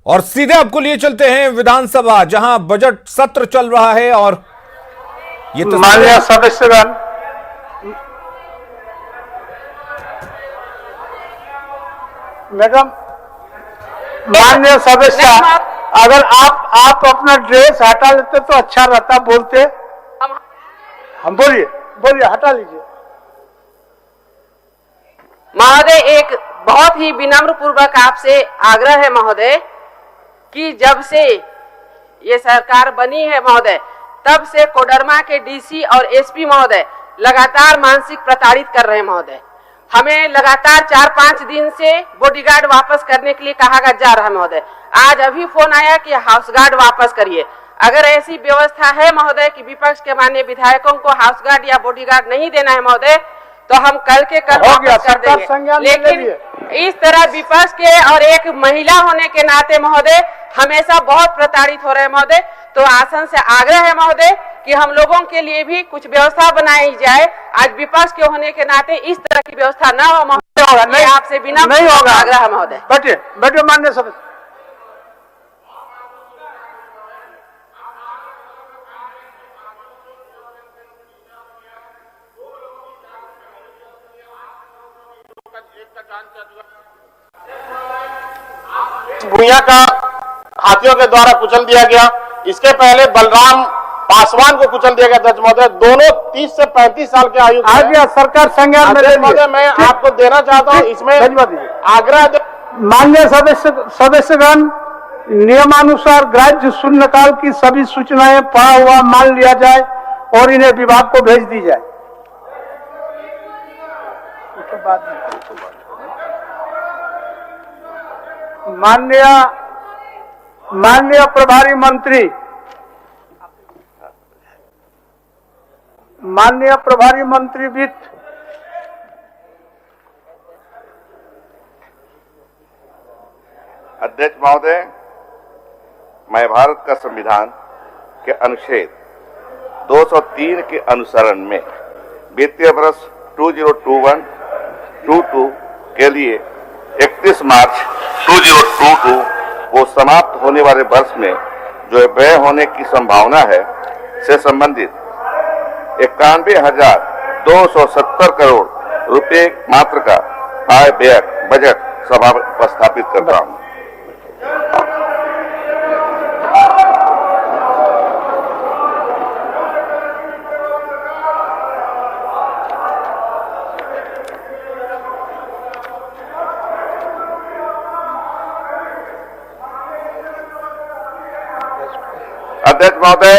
और सीधे आपको लिए चलते हैं विधानसभा, जहां बजट सत्र चल रहा है और ये माननीय सदस्यगण, मैडम, माननीय सदस्य, अगर आप अपना ड्रेस हटा लेते तो अच्छा रहता। बोलते हम बोलिए हटा लीजिए। महोदय, एक बहुत ही विनम्र पूर्वक आपसे आग्रह है महोदय कि जब से ये सरकार बनी है महोदय, तब से कोडरमा के डीसी और एसपी महोदय लगातार मानसिक प्रताड़ित कर रहे हैं महोदय। हमें लगातार 4-5 दिन से बॉडीगार्ड वापस करने के लिए कहा जा रहा है महोदय। आज अभी फोन आया कि हाउस गार्ड वापस करिए। अगर ऐसी व्यवस्था है महोदय कि विपक्ष के माननीय विधायकों को हाउस गार्ड या बॉडीगार्ड नहीं देना है महोदय, तो हम कल के कल वापस कर देंगे। लेकिन इस तरह विपक्ष के और एक महिला होने के नाते महोदय हमेशा बहुत प्रताड़ित हो रहे हैं महोदय। तो आसन से आग्रह है महोदय कि हम लोगों के लिए भी कुछ व्यवस्था बनाई जाए। आज विपक्ष के होने के नाते इस तरह की व्यवस्था न हो महोदय। नहीं, आपसे बिना नहीं होगा आग्रह महोदय। बैठिए माननीय सदस्य। भूया का हाथियों के द्वारा कुचल दिया गया। इसके पहले बलराम पासवान को कुचल दिया गया। अध्यक्ष महोदय, दोनों 30 से 35 साल के आयु आ गया सरकार संज्ञान में। अध्यक्ष महोदय, मैं आपको देना चाहता हूँ इसमें आग्रह। माननीय सदस्यगण, नियमानुसार ग्राह्य शून्यकाल की सभी सूचनाएं पढ़ा हुआ मान लिया जाए और इन्हें विभाग को भेज दी जाए। माननीय प्रभारी मंत्री वित्त, अध्यक्ष महोदय, मैं भारत का संविधान के अनुच्छेद 203 के अनुसरण में वित्तीय वर्ष 2021-22 के लिए 31 मार्च 2022 को समाप्त होने वाले वर्ष में जो व्यय होने की संभावना है से संबंधित 91,270 करोड़ रुपए मात्र का आय व्यय बजट सभा प्रस्तावित करता हूं। अध्यक्ष महोदय,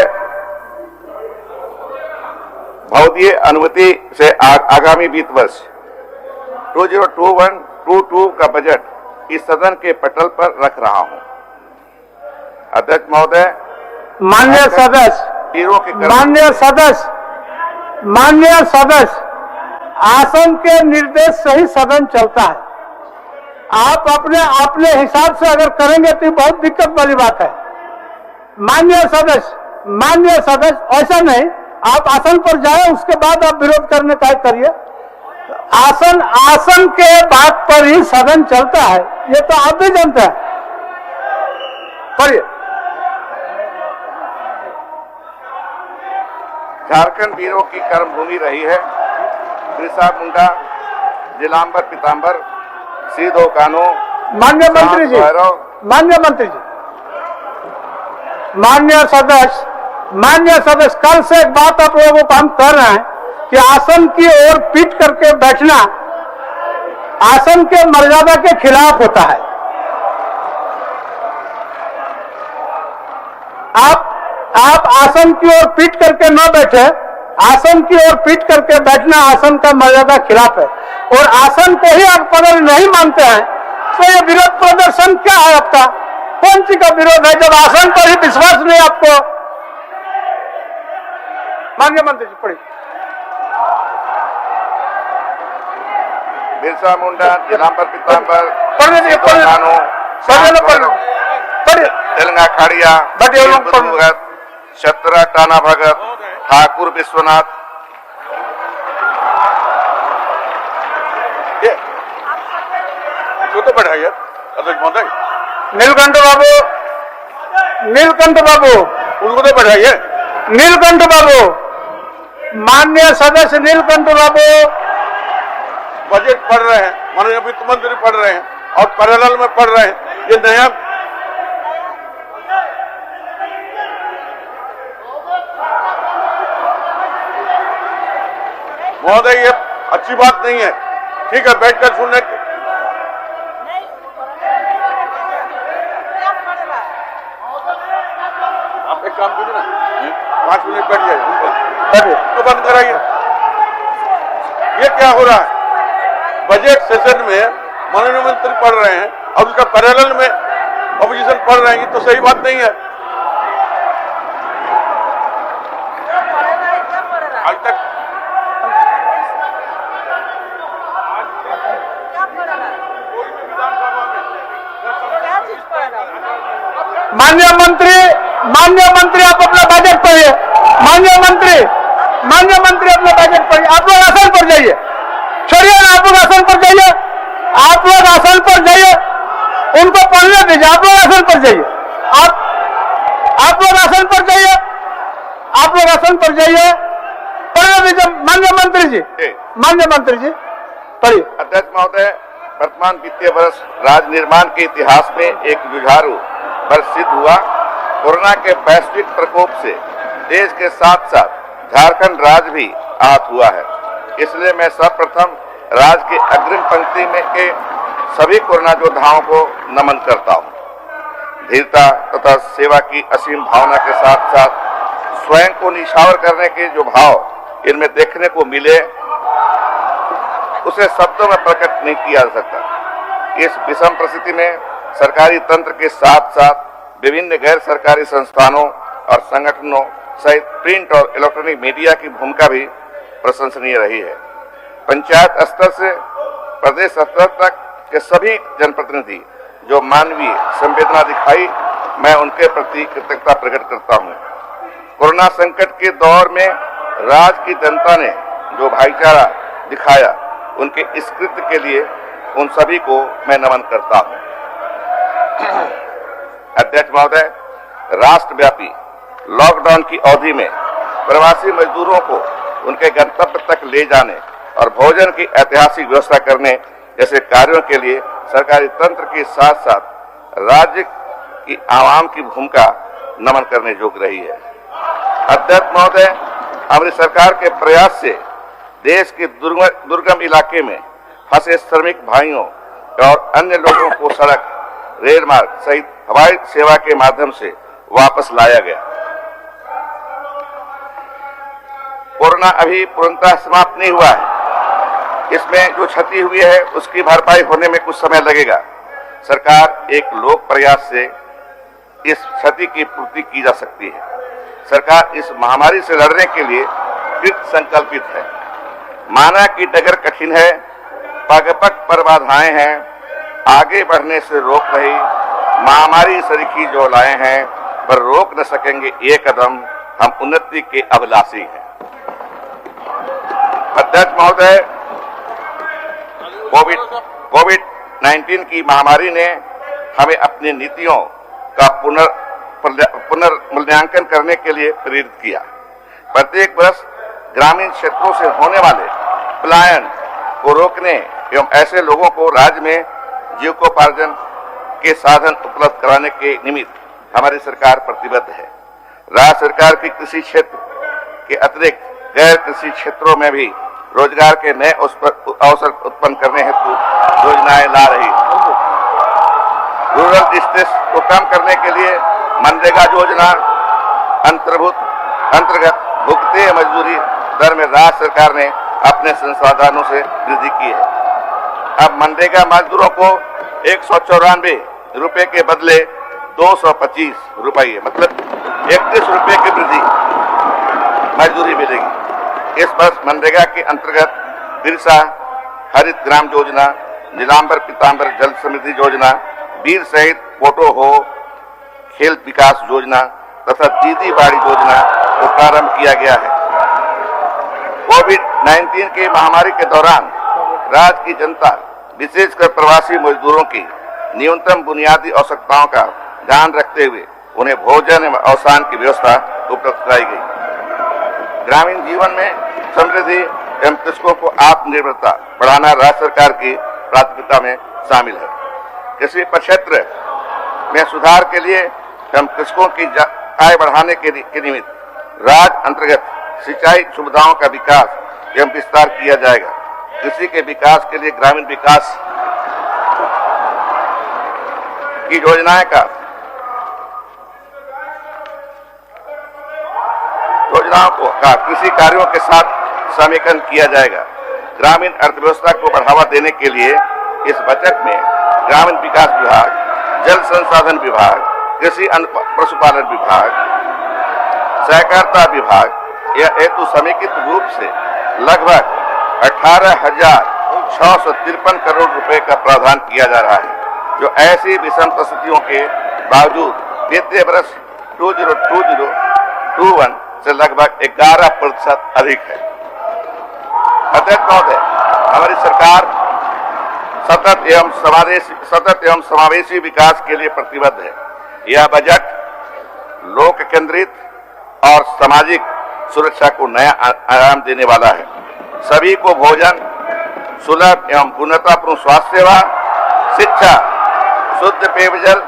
भौतिक अनुमति से आगामी वित्त वर्ष 2021-22 का बजट इस सदन के पटल पर रख रहा हूं। अध्यक्ष महोदय, माननीय सदस्य, आसन के निर्देश से ही सदन चलता है। आप अपने हिसाब से अगर करेंगे तो बहुत दिक्कत वाली बात है। माननीय सदस्य, ऐसा नहीं। आप आसन पर जाए, उसके बाद आप विरोध करने का करिए। आसन के बात पर ही सदन चलता है, ये तो आप भी जानते हैं। पढ़िए। झारखंड वीरों की कर्मभूमि रही है। बिरसा मुंडा, जिलांबर पीताम्बर, सीधो कानो। माननीय मंत्री जी, माननीय सदस्य, कल से एक बात आप लोगों को हम कर रहे हैं कि आसन की ओर पीट करके बैठना आसन के मर्यादा के खिलाफ होता है। आप आसन की ओर पीट करके न बैठे। आसन की ओर पीट करके बैठना आसन का मर्यादा खिलाफ है। और आसन को ही आप पकड़ नहीं मानते हैं तो ये विरोध प्रदर्शन क्या है आपका? कौन सी का विरोध है जब आसन पर ही विश्वास नहीं आपको? माननीय मंत्री जी, पढ़िए। बिरसा मुंडा, जिलांबर पीताम्बर, तेलंगा खाड़िया, भगत, छत्रा टाना भगत, ठाकुर विश्वनाथ। तो बढ़ाइए अध्यक्ष महोदय। नीलकंठ बाबू, नीलकंठ बाबू, उनको तो बैठाइए। नीलकंठ बाबू, माननीय सदस्य नीलकंठ बाबू, बजट पढ़ रहे हैं, माननीय वित्त मंत्री पढ़ रहे हैं और पैरेलल में पढ़ रहे हैं। ये नया महोदय, ये अच्छी बात नहीं है। ठीक है, बैठकर सुनने। आप एक काम कीजिए ना, 5 मिनट बैठ जाइए, तो बंद कराइए। ये क्या हो रहा है? बजट सेशन में माननीय मंत्री पढ़ रहे हैं और उसका पैरेलल में ऑपोजिशन पढ़ रहे हैं, ये तो सही बात नहीं है। आज तक माननीय मंत्री आप अपना बजट पढ़िए। माननीय मंत्री अपना बजट पढ़िए। आप लोग आसन पर जाइए, छोड़िए ना, आप लोग आसन पर जाइए, आप लोग आसन पर जाइए, उनको पढ़ने दीजिए। आप लोग आसन पर जाइए, आप लोग आसन पर जाइए, आप लोग आसन पर जाइए, पढ़ने दीजिए। माननीय मंत्री जी पढ़िए। अध्यक्ष महोदय, वर्तमान वित्तीय वर्ष राज्य निर्माण के इतिहास में एक जुझारू वर्ष सिद्ध हुआ। कोरोना के वैश्विक प्रकोप से देश के साथ साथ झारखंड राज्य भी आहत हुआ है। इसलिए मैं सर्वप्रथम राज्य के अग्रिम पंक्ति में के सभी कोरोना योद्धाओं को नमन करता हूं। धीरता तथा सेवा की असीम भावना के साथ साथ स्वयं को निछावर करने के जो भाव इनमें देखने को मिले, उसे शब्दों में प्रकट नहीं किया जा सकता। इस विषम परिस्थिति में सरकारी तंत्र के साथ साथ विभिन्न गैर सरकारी संस्थानों और संगठनों सहित प्रिंट और इलेक्ट्रॉनिक मीडिया की भूमिका भी प्रशंसनीय रही है। पंचायत स्तर से प्रदेश स्तर तक के सभी जनप्रतिनिधि जो मानवीय संवेदना दिखाई, मैं उनके प्रति कृतज्ञता प्रकट करता हूं। कोरोना संकट के दौर में राज्य की जनता ने जो भाईचारा दिखाया, उनके इस कृत्य के लिए उन सभी को मैं नमन करता हूं। अध्यक्ष महोदय, राष्ट्रव्यापी लॉकडाउन की अवधि में प्रवासी मजदूरों को उनके गंतव्य तक ले जाने और भोजन की ऐतिहासिक व्यवस्था करने जैसे कार्यों के लिए सरकारी तंत्र के साथ साथ राज्य की आवाम की भूमिका नमन करने योग्य रही है। अध्यक्ष महोदय, हमारी सरकार के प्रयास से देश के दुर्गम इलाके में फंसे श्रमिक भाइयों और अन्य लोगों को सड़क, रेल मार्ग सहित हवाई सेवा के माध्यम से वापस लाया गया। कोरोना अभी पूर्णतः समाप्त नहीं हुआ है। इसमें जो क्षति हुई है उसकी भरपाई होने में कुछ समय लगेगा। सरकार एक लोक प्रयास से इस क्षति की पूर्ति की जा सकती है। सरकार इस महामारी से लड़ने के लिए कृत संकल्पित है। माना कि डगर कठिन है, पग पग पर बाधाएं हैं, आगे बढ़ने से रोक रही महामारी सरीखी जो लाए हैं, पर रोक न सकेंगे ये कदम, हम उन्नति के अभिलाषी हैं। अध्यक्ष महोदय, कोविड-19 की महामारी ने हमें अपनी नीतियों का पुनर्मूल्यांकन करने के लिए प्रेरित किया। प्रत्येक वर्ष ग्रामीण क्षेत्रों से होने वाले पलायन को रोकने एवं ऐसे लोगों को राज्य में जीविकोपार्जन के साधन उपलब्ध कराने के निमित्त हमारी सरकार प्रतिबद्ध है। राज्य सरकार की कृषि क्षेत्र के अतिरिक्त गैर कृषि क्षेत्रों में भी रोजगार के नए अवसर उत्पन्न करने हेतु योजनाएं ला रही है। रूरल डिस्ट्रेस को कम करने के लिए मनरेगा योजना अंतर्गत भुगते मजदूरी दर में राज्य सरकार ने अपने संसाधनों से वृद्धि की है। अब मनरेगा मजदूरों को 194 रुपए के बदले 225 रुपये, मतलब 31 रुपए की वृद्धि मजदूरी मिलेगी। इस वर्ष मनरेगा के अंतर्गत बिरसा हरित ग्राम योजना, नीलांबर पीतांबर जल समृद्धि योजना, वीर शहीद फोटो हो खेल विकास योजना तथा दीदी बाड़ी योजना को प्रारंभ किया गया है। कोविड-19 की महामारी के दौरान राज्य की जनता, विशेषकर प्रवासी मजदूरों की न्यूनतम बुनियादी आवश्यकताओं का ध्यान रखते हुए उन्हें भोजन एवं अवसान की व्यवस्था उपलब्ध कराई गई। ग्रामीण जीवन में समृद्धि एवं कृषकों को आत्मनिर्भरता बढ़ाना राज्य सरकार की प्राथमिकता में शामिल है। कृषि प्रक्षेत्र में सुधार के लिए एवं कृषकों की आय बढ़ाने के निमित्त राज्य अंतर्गत सिंचाई सुविधाओं का विकास एवं विस्तार किया जाएगा। कृषि के विकास के लिए ग्रामीण विकास की योजनाओं का कृषि कार्यों के साथ समेकन किया जाएगा। ग्रामीण अर्थव्यवस्था को बढ़ावा देने के लिए इस बजट में ग्रामीण विकास विभाग, जल संसाधन विभाग, कृषि पशुपालन विभाग, सहकारिता विभाग यह हेतु समेकित रूप से लगभग 18,653 करोड़ रुपए का प्रावधान किया जा रहा है, जो ऐसी विषम परिस्थितियों के बावजूद वित्तीय वर्ष 2020-21 से लगभग 11% अधिक है। अध्यक्ष महोदय, हमारी सरकार सतत एवं समावेशी विकास के लिए प्रतिबद्ध है। यह बजट लोक केंद्रित और सामाजिक सुरक्षा को नया आयाम देने वाला है। सभी को भोजन, सुलभ एवं गुणवत्तापूर्ण स्वास्थ्य सेवा, शिक्षा, शुद्ध पेयजल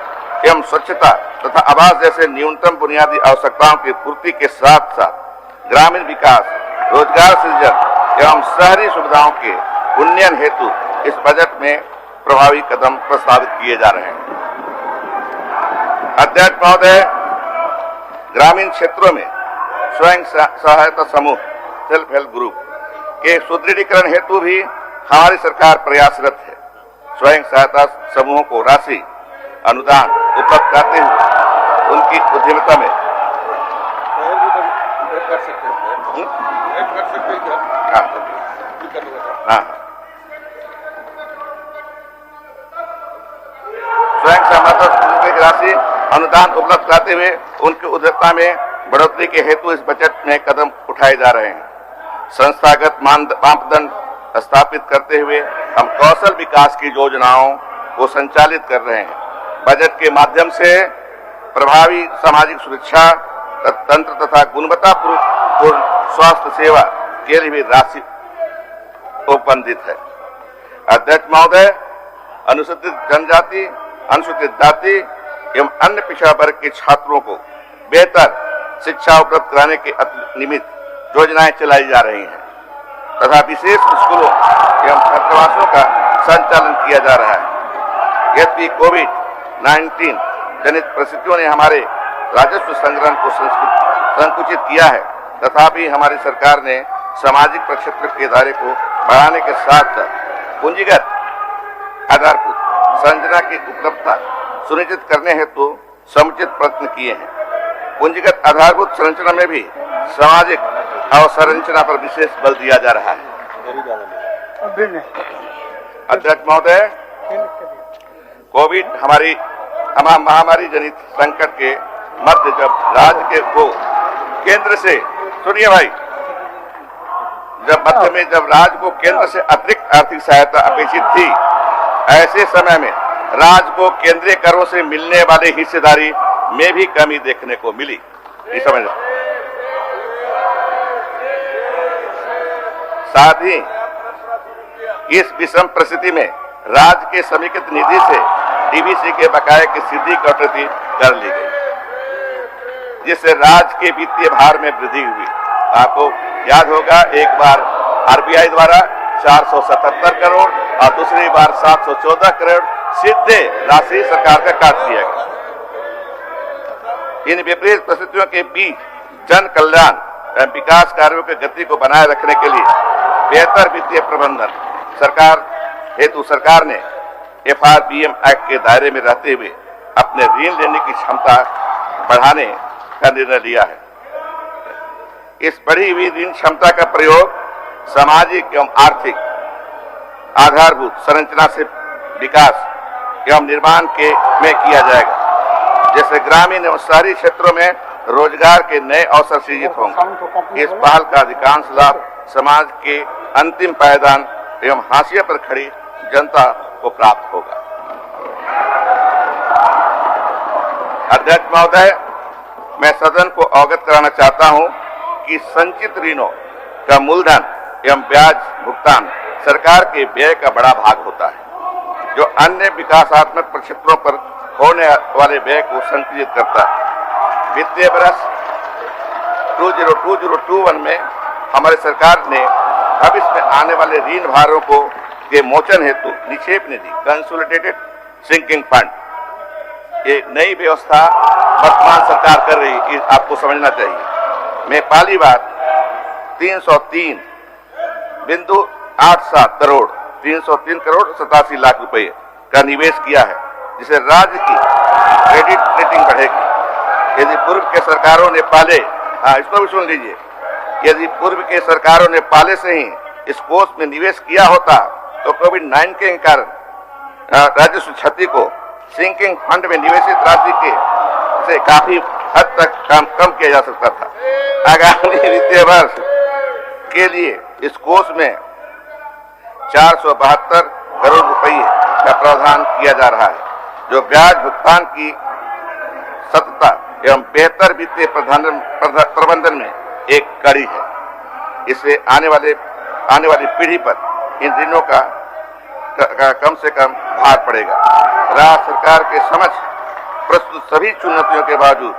एवं स्वच्छता तथा आवास जैसे न्यूनतम बुनियादी आवश्यकताओं की पूर्ति के साथ साथ ग्रामीण विकास, रोजगार सृजन एवं शहरी सुविधाओं के उन्नयन हेतु इस बजट में प्रभावी कदम प्रस्तावित किए जा रहे हैं। अध्यक्ष महोदय, ग्रामीण क्षेत्रों में स्वयं सहायता समूह, सेल्फ हेल्प ग्रुप के सुदृढ़ीकरण हेतु भी हमारी सरकार प्रयासरत है। स्वयं सहायता समूहों को राशि अनुदान उपलब्ध कराते हुए उनकी उद्यमिता में स्वयं सहायता समूह की राशि अनुदान उपलब्ध कराते हुए उनकी उद्यमिता में बढ़ोतरी के हेतु इस बजट में कदम उठाए जा रहे हैं। संस्थागत मापदंड स्थापित करते हुए हम कौशल विकास की योजनाओं को संचालित कर रहे हैं। बजट के माध्यम से प्रभावी सामाजिक सुरक्षा तंत्र तथा गुणवत्तापूर्ण स्वास्थ्य सेवा के लिए भी राशि उपबंधित है। अध्यक्ष महोदय, अनुसूचित जनजाति, अनुसूचित जाति एवं अन्य पिछड़ा वर्ग के छात्रों को बेहतर शिक्षा उपलब्ध कराने के निमित्त योजनाएं चलाई जा रही हैं तथा विशेष स्कूलों एवं छात्रावासों का संचालन किया जा रहा है। यद्यपि कोविड-19 जनित परिस्थितियों ने हमारे राजस्व संग्रह को संकुचित किया है, तथापि हमारी सरकार ने सामाजिक प्रक्षेत्र के दायरे को बढ़ाने के साथ साथ पूंजीगत आधारभूत संरचना की उपलब्धता सुनिश्चित करने हेतु समुचित प्रयत्न किए हैं। पूंजीगत आधारभूत संरचना में भी सामाजिक अवसंरचना पर विशेष बल दिया जा रहा है। अध्यक्ष महोदय, कोविड हमारी महामारी जनित संकट के मध्य जब राज्य के को केंद्र से सुनिए भाई जब राज्य को केंद्र से अतिरिक्त आर्थिक सहायता अपेक्षित थी, ऐसे समय में राज्य को केंद्रीय करों से मिलने वाले हिस्सेदारी में भी कमी देखने को मिली। ये समझ साथ ही इस विषम परिस्थिति में राज्य के समेकित निधि से डीवीसी के बकाये की सीधी कटौती कर ली गई, जिससे राज्य के वित्तीय भार में वृद्धि हुई। आपको याद होगा, एक बार आरबीआई द्वारा 477 करोड़ और दूसरी बार 714 करोड़ सीधे राशि सरकार का काट दिया गया। इन विपरीत परिस्थितियों के बीच जन कल्याण एवं विकास कार्यों की गति को बनाए रखने के लिए बेहतर वित्तीय प्रबंधन सरकार ने FRBM एक्ट के दायरे में रहते हुए अपने ऋण लेने की क्षमता बढ़ाने का निर्णय लिया है। इस बढ़ी हुई ऋण क्षमता का प्रयोग सामाजिक एवं आर्थिक आधारभूत संरचना से विकास एवं निर्माण में किया जाएगा, जैसे ग्रामीण एवं शहरी क्षेत्रों में रोजगार के नए अवसर सृजित होंगे। इस पहल का अधिकांश लाभ समाज के अंतिम पायदान एवं हाशिए पर खड़ी जनता को प्राप्त होगा। अध्यक्ष महोदय, मैं सदन को अवगत कराना चाहता हूं कि संचित ऋणों का मूलधन एवं ब्याज भुगतान सरकार के व्यय का बड़ा भाग होता है, जो अन्य विकासात्मक प्रक्षेत्रों पर होने वाले व्यय को संतुलित करता है। वित्तीय वर्ष 2020-2021 में हमारी सरकार ने भविष्य में आने वाले ऋण भारों को के मोचन हेतु निक्षेप निधि कंसोलिडेटेड सिंकिंग फंड, ये नई व्यवस्था वर्तमान सरकार कर रही, आपको समझना चाहिए। मैं पहली बार 303.87 करोड़ 303 करोड़ 87 लाख रुपए का निवेश किया है, जिसे राज्य की क्रेडिट रेटिंग बढ़ेगी। यदि पूर्व के सरकारों ने पहले, इसको भी सुन लीजिए, यदि पूर्व के सरकारों ने पहले से ही इस कोष में निवेश किया होता तो कोविड-19 के कारण राजस्व क्षति को सिंकिंग फंड में निवेशित राशि के से काफी हद तक कम किया जा सकता था। आगामी वित्तीय वर्ष के लिए इस कोष में 472 करोड़ रुपए का प्रावधान किया जा रहा है, जो ब्याज भुगतान की सतता एवं बेहतर वित्तीय प्रबंधन में एक कड़ी है। इससे आने वाली पीढ़ी पर इन ऋणों का कम से कम भार पड़ेगा। राज्य सरकार के समक्ष प्रस्तुत सभी चुनौतियों के बावजूद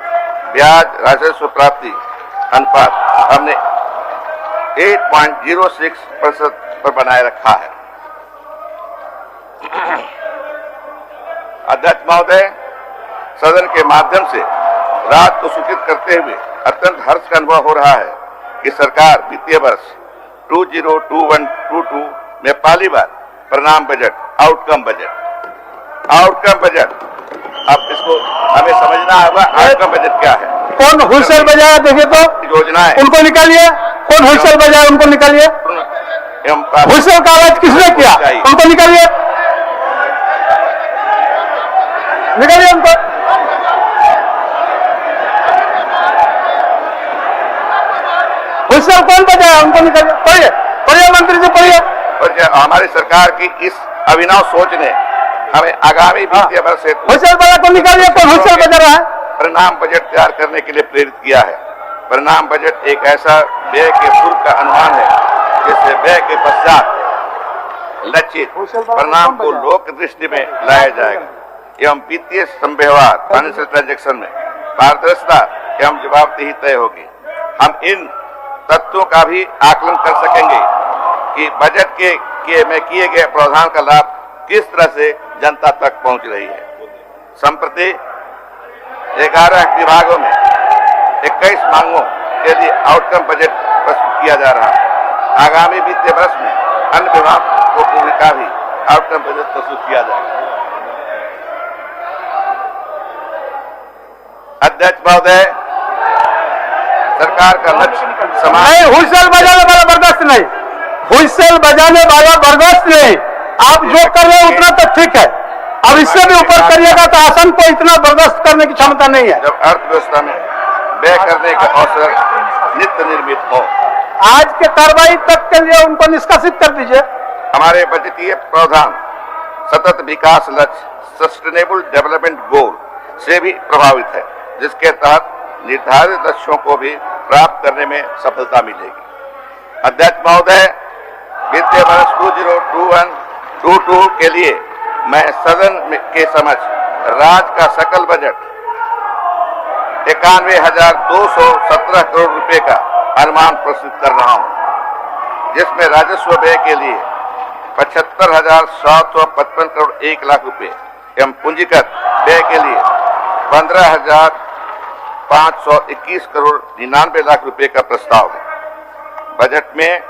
ब्याज राजस्व प्राप्ति अनुपात हमने 8.06% पर बनाए रखा है। अध्यक्ष महोदय, सदन के माध्यम से राज्य को सूचित करते हुए अत्यंत हर्ष का अनुभव हो रहा है कि सरकार वित्तीय वर्ष 2021-22 में पहली बार परिणाम बजट, आउटकम बजट, अब इसको हमें समझना होगा आउटकम बजट क्या है। कौन होलसेल बजाया देखे तो योजनाएं, उनको निकालिए। कौन होलसेल बजाया उनको निकालिए। होलसेल का आवाज किसने किया, उनको निकालिए, निकालिए उनको। होलसेल कौन बजाया, उनको निकालिए। पढ़िए मंत्री जी, पढ़िए। हमारी सरकार की इस अभिनव सोच ने हमें आगामी वित्तीय वर्ष से होलसेल बजा को निकालिए। कौन होलसेल बजा रहा है? परिणाम बजट तैयार करने के लिए प्रेरित किया है। परिणाम बजट एक ऐसा व्यय के पूर्व का अनुमान है जिससे व्यय के पश्चात लक्षित परिणाम को लोक दृष्टि में लाया जाएगा एवं वित्तीय संव्यवहार फाइनेंशियल ट्रांजैक्शन में पारदर्शिता एवं जवाबदेही तय होगी। हम इन तत्वों का भी आकलन कर सकेंगे कि बजट में किए गए प्रावधान का लाभ किस तरह से जनता तक पहुंच रही है। संप्रति 11 विभागों में 21 मांगों के लिए आउटकम बजट प्रस्तुत किया जा रहा है। आगामी वित्तीय वर्ष में अन्य विभागों को भी आउटकम बजट प्रस्तुत किया जाएगा। अध्यक्ष महोदय, सरकार का लक्ष्य नहीं, हुइसल बजाने वाला बर्दाश्त नहीं, हुइसल बजाने वाला बर्दाश्त नहीं। आप जो कर रहे हैं उतना तो ठीक है, अब इससे भी ऊपर करिएगा तो आसन को इतना बर्दाश्त करने की क्षमता नहीं है। जब अर्थव्यवस्था में व्यय करने का अवसर नित्य निर्मित हो, आज के कार्रवाई तक के लिए उनको निष्कासित कर दीजिए। हमारे बजटीय प्रावधान सतत विकास लक्ष्य सस्टेनेबल डेवलपमेंट गोल से भी प्रभावित है, जिसके तहत निर्धारित लक्ष्यों को भी प्राप्त करने में सफलता मिलेगी। अध्यक्ष महोदय, वित्तीय वर्ष 2021-22 के लिए मैं सदन के समक्ष राज्य का सकल बजट 91,217 करोड़ रुपए का अनुमान प्रस्तुत कर रहा हूं, जिसमें राजस्व व्यय के लिए 75,755 करोड़ 1 लाख रुपए एवं पूंजीगत व्यय के लिए 15,521 करोड़ 99 लाख रुपए का प्रस्ताव है। बजट में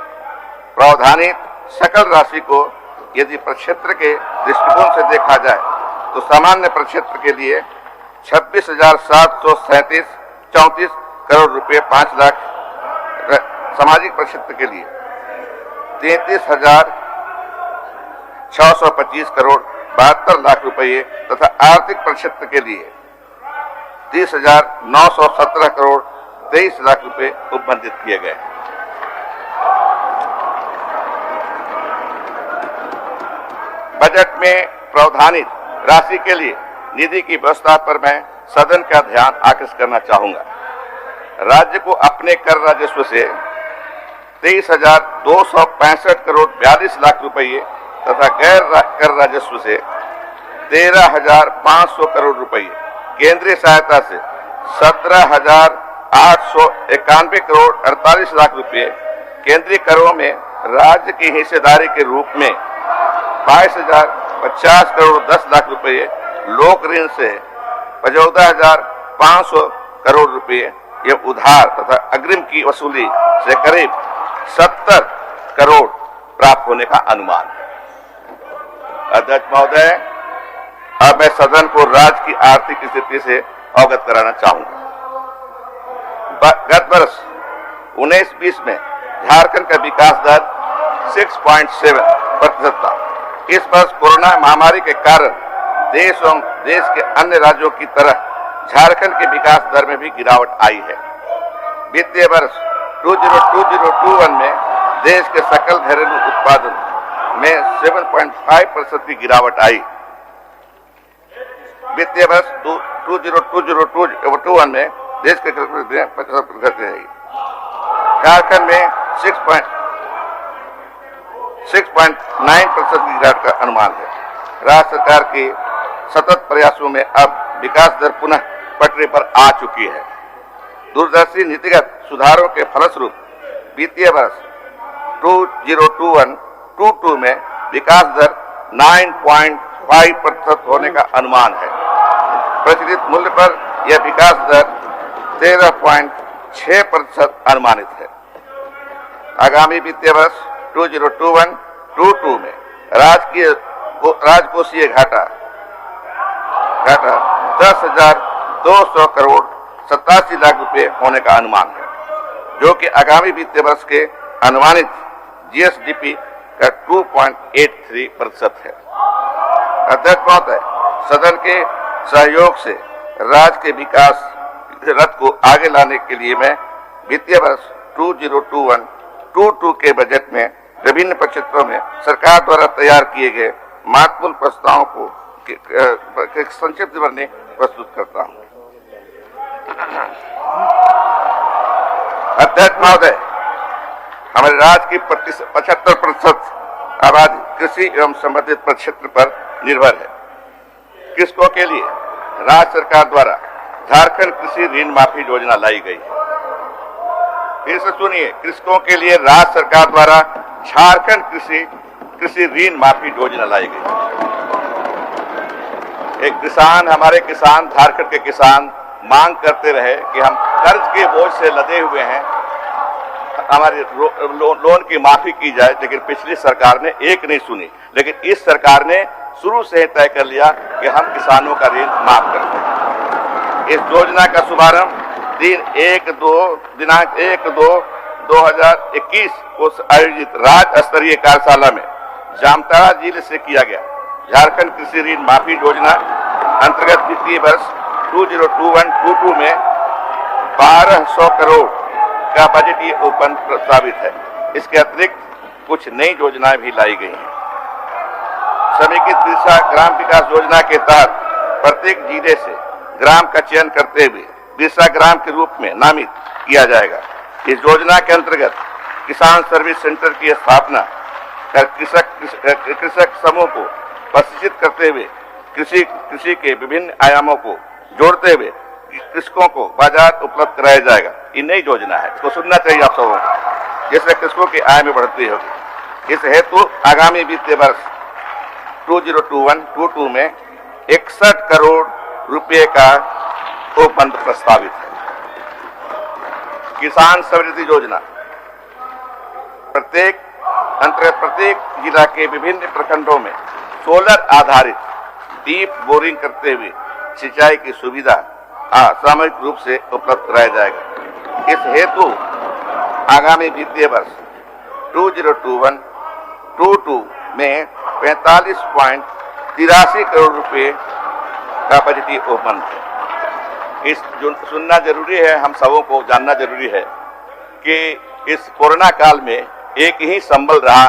प्रावधानित सकल राशि को यदि प्रक्षेत्र के दृष्टिकोण से देखा जाए तो सामान्य प्रक्षेत्र के लिए 26,734 करोड़ रुपए 5 लाख, सामाजिक प्रक्षेत्र के लिए 33,625 करोड़ 72 लाख रुपए तथा आर्थिक प्रक्षेत्र के लिए 30,917 करोड़ 23 लाख रुपए उपबंधित किए गए। बजट में प्रावधानित राशि के लिए निधि की व्यवस्था पर मैं सदन का ध्यान आकर्षित करना चाहूंगा। राज्य को अपने कर राजस्व से 23,265 करोड़ 42 लाख रुपये तथा गैर कर राजस्व से 13,500 करोड़ रुपये, केंद्रीय सहायता से 17,891 करोड़ 48 लाख रुपये, केंद्रीय करों में राज्य की हिस्सेदारी के रूप में 22,050 करोड़ 10 लाख रुपये, लोक ऋण से 14,500 करोड़ रुपये, यह उधार तथा अग्रिम की वसूली से करीब 70 करोड़ प्राप्त होने का अनुमान है। अध्यक्ष महोदय, अब मैं सदन को राज्य की आर्थिक स्थिति से अवगत कराना चाहूंगा। गत वर्ष 19-20 में झारखंड का विकास दर 6.7% था। इस वर्ष कोरोना महामारी के कारण देश एवं देश के अन्य राज्यों की तरह झारखंड के विकास दर में भी गिरावट आई है। वित्तीय वर्ष 2020-21 में देश के सकल घरेलू उत्पादन में 7.5% की गिरावट आई। वित्तीय वर्ष 2020-21 में देश के 50% रही। झारखंड में 6.9% की गिरावट का अनुमान है। राज्य सरकार के सतत प्रयासों में अब विकास दर पुनः पटरी पर आ चुकी है। दूरदर्शी नीतिगत सुधारों के फलस्वरूप वित्तीय वर्ष 2021-22 में विकास दर 9.5% होने का अनुमान है। प्रचलित मूल्य पर यह विकास दर 13.6% अनुमानित है। आगामी वित्तीय वर्ष 2021-22 में राजकोषीय घाटा 10,200 करोड़ 87 लाख रुपए होने का अनुमान है, जो कि आगामी वित्तीय वर्ष के अनुमानित जीएसडीपी का 2.83% है। अध्यक्ष महोदय, सदन के सहयोग से राज्य के विकास रथ को आगे लाने के लिए मैं वित्तीय वर्ष 2021-22 के बजट में विभिन्न क्षेत्रों में सरकार द्वारा तैयार किए गए महत्वपूर्ण प्रस्तावों को संक्षिप्त विवरणी प्रस्तुत करता हूं। अध्यक्ष महोदय, हमारे राज्य की 75% आबादी कृषि एवं संबंधित क्षेत्र पर निर्भर है। कृषकों के लिए राज्य सरकार द्वारा झारखंड कृषि ऋण माफी योजना लाई गई है। फिर से सुनिए, कृषकों के लिए राज्य सरकार द्वारा झारखंड कृषि ऋण माफी योजना लाई गई। एक किसान, हमारे किसान, झारखंड के किसान मांग करते रहे कि हम कर्ज के बोझ से लदे हुए हैं, हमारे लोन की माफी की जाए, लेकिन पिछली सरकार ने एक नहीं सुनी। लेकिन इस सरकार ने शुरू से तय कर लिया कि हम किसानों का ऋण माफ करते हैं। इस योजना का शुभारंभ दिनांक 1/2/2021 को आयोजित राज्य स्तरीय कार्यशाला में जामताड़ा जिले से किया गया। झारखंड कृषि ऋण माफी योजना अंतर्गत वित्तीय वर्ष 2021-22 में 1200 करोड़ का बजटीय उपबंध प्रस्तावित है। इसके अतिरिक्त कुछ नई योजनाएं भी लाई गई हैं। समेकित बिरसा ग्राम विकास योजना के तहत प्रत्येक जिले से ग्राम का चयन करते हुए बिरसा ग्राम के रूप में नामित किया जाएगा। इस योजना के अंतर्गत किसान सर्विस सेंटर की स्थापना कर कृषक समूह को प्रशिक्षित करते हुए कृषि के विभिन्न आयामों को जोड़ते हुए कृषकों को बाजार उपलब्ध कराया जाएगा। ये नई योजना है, इसको सुनना चाहिए आप सबों को, जिससे कृषकों की आय में बढ़ोतरी होगी। इस हेतु आगामी वित्तीय वर्ष 2021-22 में 61 करोड़ रुपए का उपबंध प्रस्तावित है। किसान समृद्धि योजना प्रत्येक जिला के विभिन्न प्रखंडों में सोलर आधारित डीप बोरिंग करते हुए सिंचाई की सुविधा सामूहिक रूप से उपलब्ध कराया जाएगा। इस हेतु आगामी वित्तीय वर्ष 2021-22 में 45.83 करोड़ रुपए का बजटीय उपबंध है। इस सुनना जरूरी है, हम सबों को जानना जरूरी है कि इस कोरोना काल में एक ही संबल रहा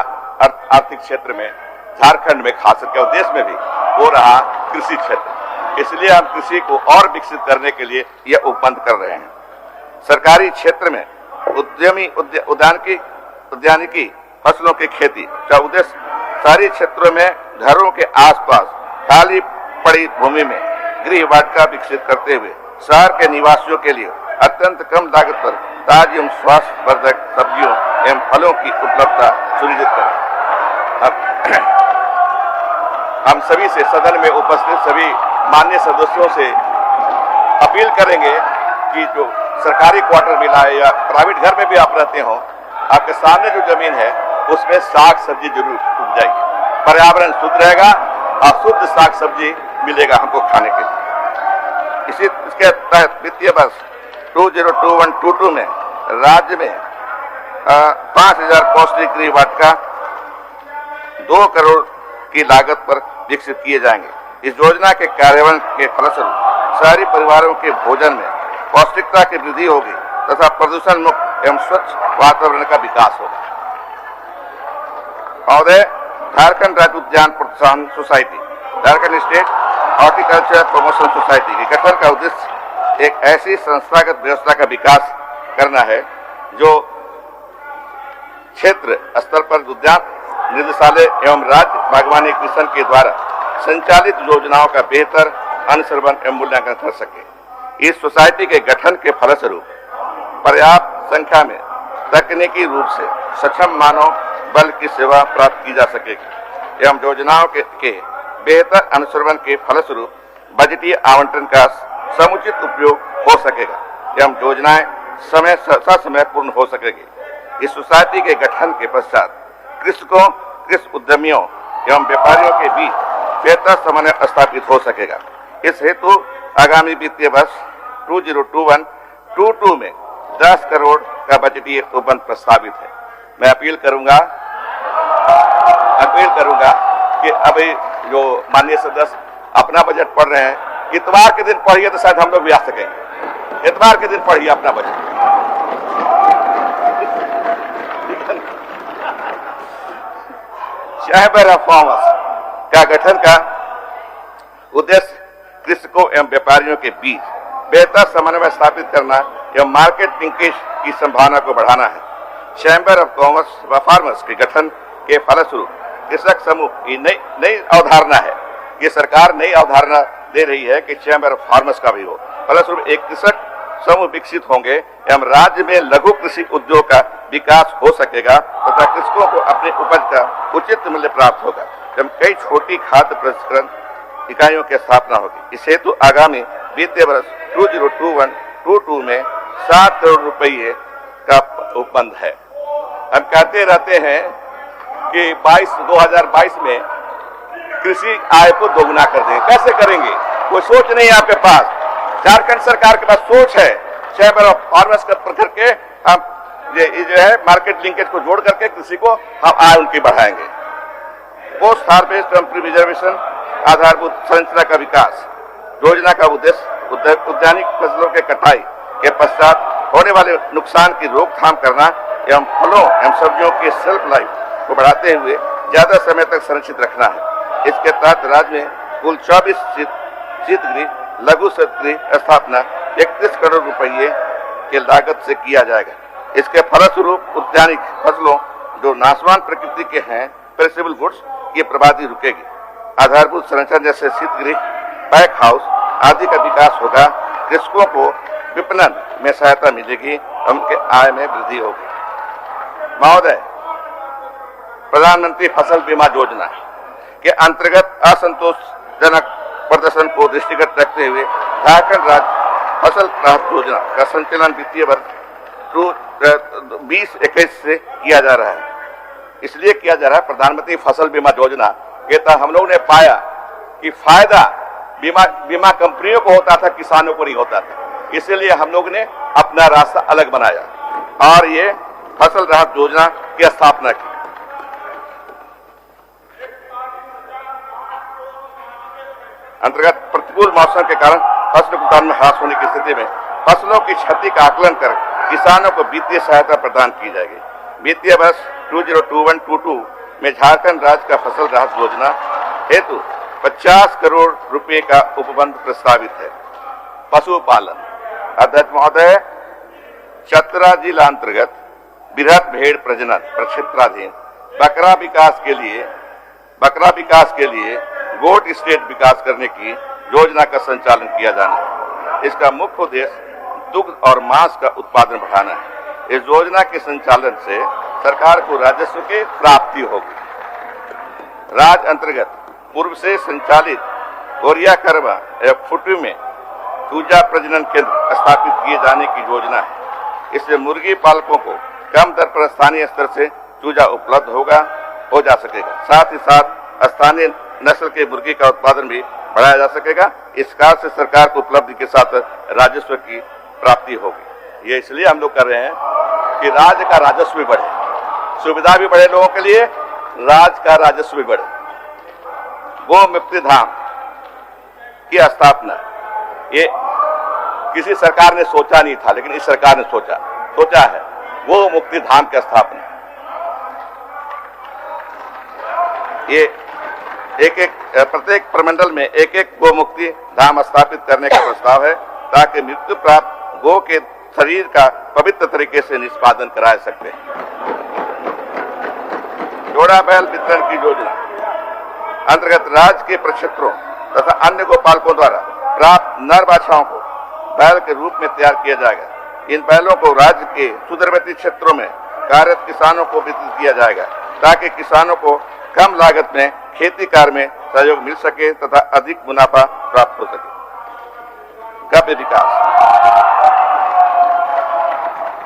आर्थिक क्षेत्र में झारखंड में, खासकर देश में भी, वो रहा कृषि क्षेत्र। इसलिए हम कृषि को और विकसित करने के लिए यह उपबंध कर रहे हैं। सरकारी क्षेत्र में उद्यानिकी फसलों की खेती का उद्देश्य शहरी क्षेत्रों में घरों के आसपास खाली पड़ी भूमि में गृह वाटिका विकसित करते हुए शहर के निवासियों के लिए अत्यंत कम लागत पर ताजी एवं स्वास्थ्यवर्धक सब्जियों एवं फलों की उपलब्धता सुनिश्चित करें। हम सभी से, सदन में उपस्थित सभी माननीय सदस्यों से अपील करेंगे कि जो सरकारी क्वार्टर मिला है या प्राइवेट घर में भी आप रहते हो, आपके सामने जो जमीन है उसमें साग सब्जी जरूर उग जाएगी, पर्यावरण शुद्ध रहेगा और शुद्ध साग सब्जी मिलेगा हमको खाने के लिए। इसके तहत वित्तीय वर्ष 2021-22 में राज्य में 5000 पौष्टिक गृह वाटिका 2 करोड़ की लागत पर विकसित किए जाएंगे। इस योजना के कार्यान्वयन के फलस्वरूप शहरी परिवारों के भोजन में पौष्टिकता की वृद्धि होगी तथा प्रदूषण मुक्त एवं स्वच्छ वातावरण का विकास होगा। महोदय, झारखंड राज्य उद्यान प्रोत्साहन society, Jharkhand state horticulture promotion society के गठन का उद्देश्य एक ऐसी संस्थागत व्यवस्था का विकास करना है जो क्षेत्र स्तर पर उद्यान निदेशालय एवं राज्य बागवानी मिशन के द्वारा संचालित योजनाओं का बेहतर अनुश्रवण एवं मूल्यांकन कर सके। इस सोसाइटी के गठन के फलस्वरूप पर्याप्त संख्या में तकनीकी रूप से सक्षम मानव बल की सेवा प्राप्त की जा सकेगी एवं योजनाओं के बेहतर अनुश्रवण के फलस्वरूप बजटीय आवंटन का समुचित उपयोग हो सकेगा एवं योजनाएं समय पूर्ण हो सकेगी। इस सोसाइटी के गठन के पश्चात कृषकों, कृषि उद्यमियों एवं व्यापारियों के बीच बेहतर समन्वय स्थापित हो सकेगा। इस हेतु आगामी वित्तीय वर्ष 2021-22 में 10 करोड़ का बजटीय उपबंध प्रस्तावित है। मैं अपील करूंगा कि अभी जो माननीय सदस्य अपना बजट पढ़ रहे हैं, इतवार के दिन पढ़िए तो शायद हम लोग भी आ सकेंगे। इतवार के दिन पढ़िए अपना बजट। चैम्बर ऑफ कॉमर्स का गठन का उद्देश्य कृषकों एवं व्यापारियों के बीच बेहतर समन्वय स्थापित करना एवं मार्केट लिंकेज की संभावना को बढ़ाना है। चैम्बर ऑफ कॉमर्स व फार्मर्स के गठन के फलस्वरूप कृषक समूह की नई अवधारणा है। ये सरकार नई अवधारणा दे रही है कि चैम्बर ऑफ फार्मर्स का भी हो। फलस्वरूप एक कृषक समूह विकसित होंगे एवं राज्य में लघु कृषि उद्योग का विकास हो सकेगा तथा कृषकों को अपने उपज का उचित मूल्य प्राप्त होगा एवं कई छोटी खाद्य प्रसंस्करण इकाइयों की स्थापना होगी। इस हेतु आगामी वित्तीय वर्ष 2021-22 में 7 करोड़ रुपये का उपबंध है। हम कहते रहते हैं कि 2022 में कृषि आय को दोगुना कर देंगे। कैसे करेंगे? कोई सोच नहीं है आपके पास। झारखंड सरकार के पास सोच है। चैम्बर ऑफ फार्मर्स का प्रखर के हम ये जो है मार्केट लिंकेज को जोड़ करके कृषि को हम आय उनकी बढ़ाएंगे। पोस्ट हार्वेस्ट एवं प्रिजर्वेशन आधारभूत संरचना का विकास योजना का उद्देश्य उद्यानिक फसलों के कटाई के पश्चात होने वाले नुकसान की रोकथाम करना एवं फलों एवं सब्जियों की शेल्फ लाइफ को बढ़ाते हुए ज्यादा समय तक संरक्षित रखना है। इसके तहत राज्य में कुल 24 शीतगृह लघु शीतगृह स्थापना 31 करोड़ रुपये के लागत से किया जाएगा। इसके फलस्वरूप उद्यानिक फसलों जो नाशवान प्रकृति के हैं, पेरिशेबल गुड्स, की बर्बादी रुकेगी। आधारभूत संरचना जैसे शीतगृह, पैक हाउस आदि का विकास होगा। कृषकों को विपणन में सहायता मिलेगी, उनके आय में वृद्धि होगी। महोदय, प्रधानमंत्री फसल बीमा योजना के अंतर्गत असंतोषजनक प्रदर्शन को दृष्टिगत रखते हुए झारखंड राज्य फसल राहत योजना का संचालन वित्तीय वर्ष 2021 से किया जा रहा है। इसलिए किया जा रहा है प्रधानमंत्री फसल बीमा योजना के तहत हम लोग ने पाया कि फायदा बीमा कंपनियों को होता था, किसानों को नहीं होता था। इसलिए हम लोग ने अपना रास्ता अलग बनाया और ये फसल राहत योजना की स्थापना की। अंतर्गत प्रतिकूल मौसम के कारण फसल उत्पादन में ह्रास होने की स्थिति में फसलों की क्षति का आकलन कर किसानों को वित्तीय सहायता प्रदान की जाएगी। वित्तीय वर्ष 2021-22 में झारखंड राज्य का फसल राहत योजना हेतु 50 करोड़ रुपए का उपबंध प्रस्तावित है। पशुपालन, अध्यक्ष महोदय, चतरा जिला अंतर्गत बृहद भेड़ प्रजनन प्रक्षेत्राधीन बकरा विकास के लिए गोट स्टेट विकास करने की योजना का संचालन किया जाना है। इसका मुख्य उद्देश्य दुग्ध और मांस का उत्पादन बढ़ाना है। इस योजना के संचालन से सरकार को राजस्व की प्राप्ति होगी। राज्य अंतर्गत पूर्व से संचालित गोरिया करवा एवं फुटवी में चूजा प्रजनन केंद्र स्थापित किए जाने की योजना है। इससे मुर्गी पालकों को कम दर पर स्थानीय स्तर से चूजा उपलब्ध हो जा सकेगा। साथ ही साथ स्थानीय नस्ल के मुर्गी का उत्पादन भी बढ़ाया जा सकेगा। इस कार्य से सरकार को उपलब्धि के साथ राजस्व की प्राप्ति होगी। ये इसलिए हम लोग कर रहे हैं कि राज्य का राजस्व भी बढ़े, सुविधा भी बढ़े लोगों के लिए, राज्य का राजस्व भी बढ़े। गो मुक्ति धाम की स्थापना ये किसी सरकार ने सोचा नहीं था, लेकिन इस सरकार ने सोचा है गो मुक्ति धाम की स्थापना। ये प्रत्येक प्रमंडल में एक गो मुक्ति धाम स्थापित करने का प्रस्ताव है, ताकि मृत्यु प्राप्त गो के शरीर का पवित्र तरीके से निष्पादन करा सकते हैं। जोड़ा बैल वितरण की योजना अंतर्गत राज्य के प्रक्षेत्रों तथा अन्य गोपालकों द्वारा प्राप्त नर बाछाओं को बैल के रूप में तैयार किया जाएगा। इन बैलों को राज्य के सुदूरवर्ती क्षेत्रों में कार्यरत किसानों को वितरित किया जाएगा, ताकि किसानों को कम लागत में खेती कार्य में सहयोग मिल सके तथा अधिक मुनाफा प्राप्त हो सके। गव्य विकास,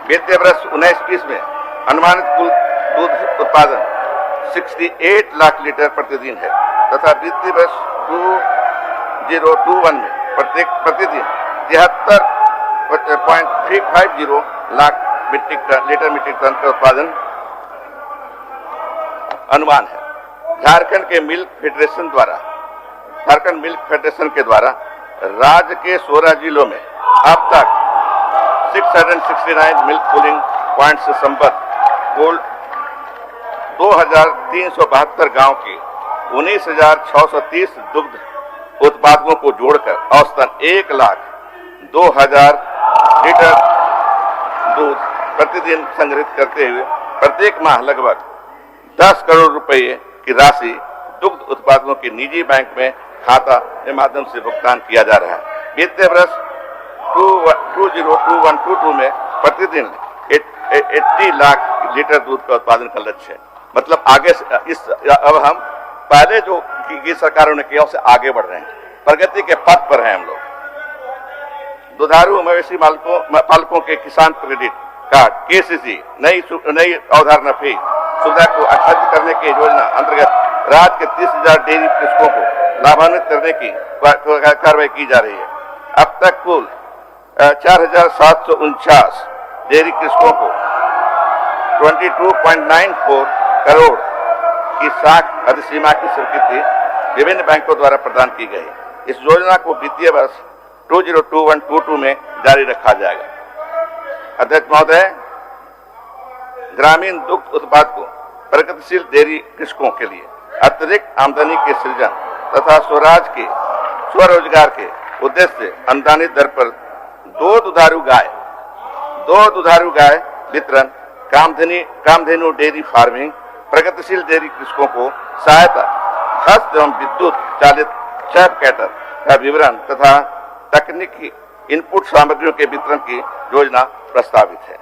वित्तीय वर्ष 19-20 में अनुमानित कुल दूध उत्पादन 68 लाख लीटर प्रतिदिन है तथा वित्तीय वर्ष 2021 में प्रतिदिन 73.350 लाख मीट्रिक टन का उत्पादन अनुमान है। झारखंड मिल्क फेडरेशन के द्वारा राज्य के 16 जिलों में अब तक 669 मिल्क कूलिंग पॉइंट से संबद्ध कुल 2372 गांव के 19,630 दुग्ध उत्पादकों को जोड़कर औसतन 1,02,000 लीटर दूध प्रतिदिन संग्रहित करते हुए प्रत्येक माह लगभग 10 करोड़ रुपए की राशि दुग्ध उत्पादकों के निजी बैंक में खाता के माध्यम से भुगतान किया जा रहा है। वित्तीय वर्ष 2021-22 में प्रतिदिन 80 लाख लीटर दूध का उत्पादन का लक्ष्य है। मतलब आगे अब हम पहले जो की सरकारों ने किया उससे आगे बढ़ रहे हैं, प्रगति के पथ पर हैं हम लोग। दुधारू मवेशी पालकों के किसान क्रेडिट कार्ड KCC नई अवधारणा फी सुविधा को आच्छादित करने की योजना अंतर्गत राज्य के 30,000 डेयरी कृषकों को लाभान्वित करने की कार्रवाई की जा रही है। अब तक कुल 4,749 डेयरी कृषकों को 22.94 करोड़ की साख अधिसीमा की स्वीकृति विभिन्न बैंकों द्वारा प्रदान की गई। इस योजना को वित्तीय वर्ष 2021-22 में जारी रखा जाएगा। अध्यक्ष महोदय, ग्रामीण दुग्ध उत्पादकों प्रगतिशील डेयरी कृषकों के लिए अतिरिक्त आमदनी के सृजन तथा स्वरोजगार के उद्देश्य से अनुदानित दर पर दो दुधारू गाय वितरण, कामधेनु डेयरी फार्मिंग, प्रगतिशील डेयरी कृषकों को सहायता, हस्त एवं विद्युत चालित चैप कैटर का विवरण तथा तकनीकी इनपुट सामग्रियों के वितरण की योजना प्रस्तावित है।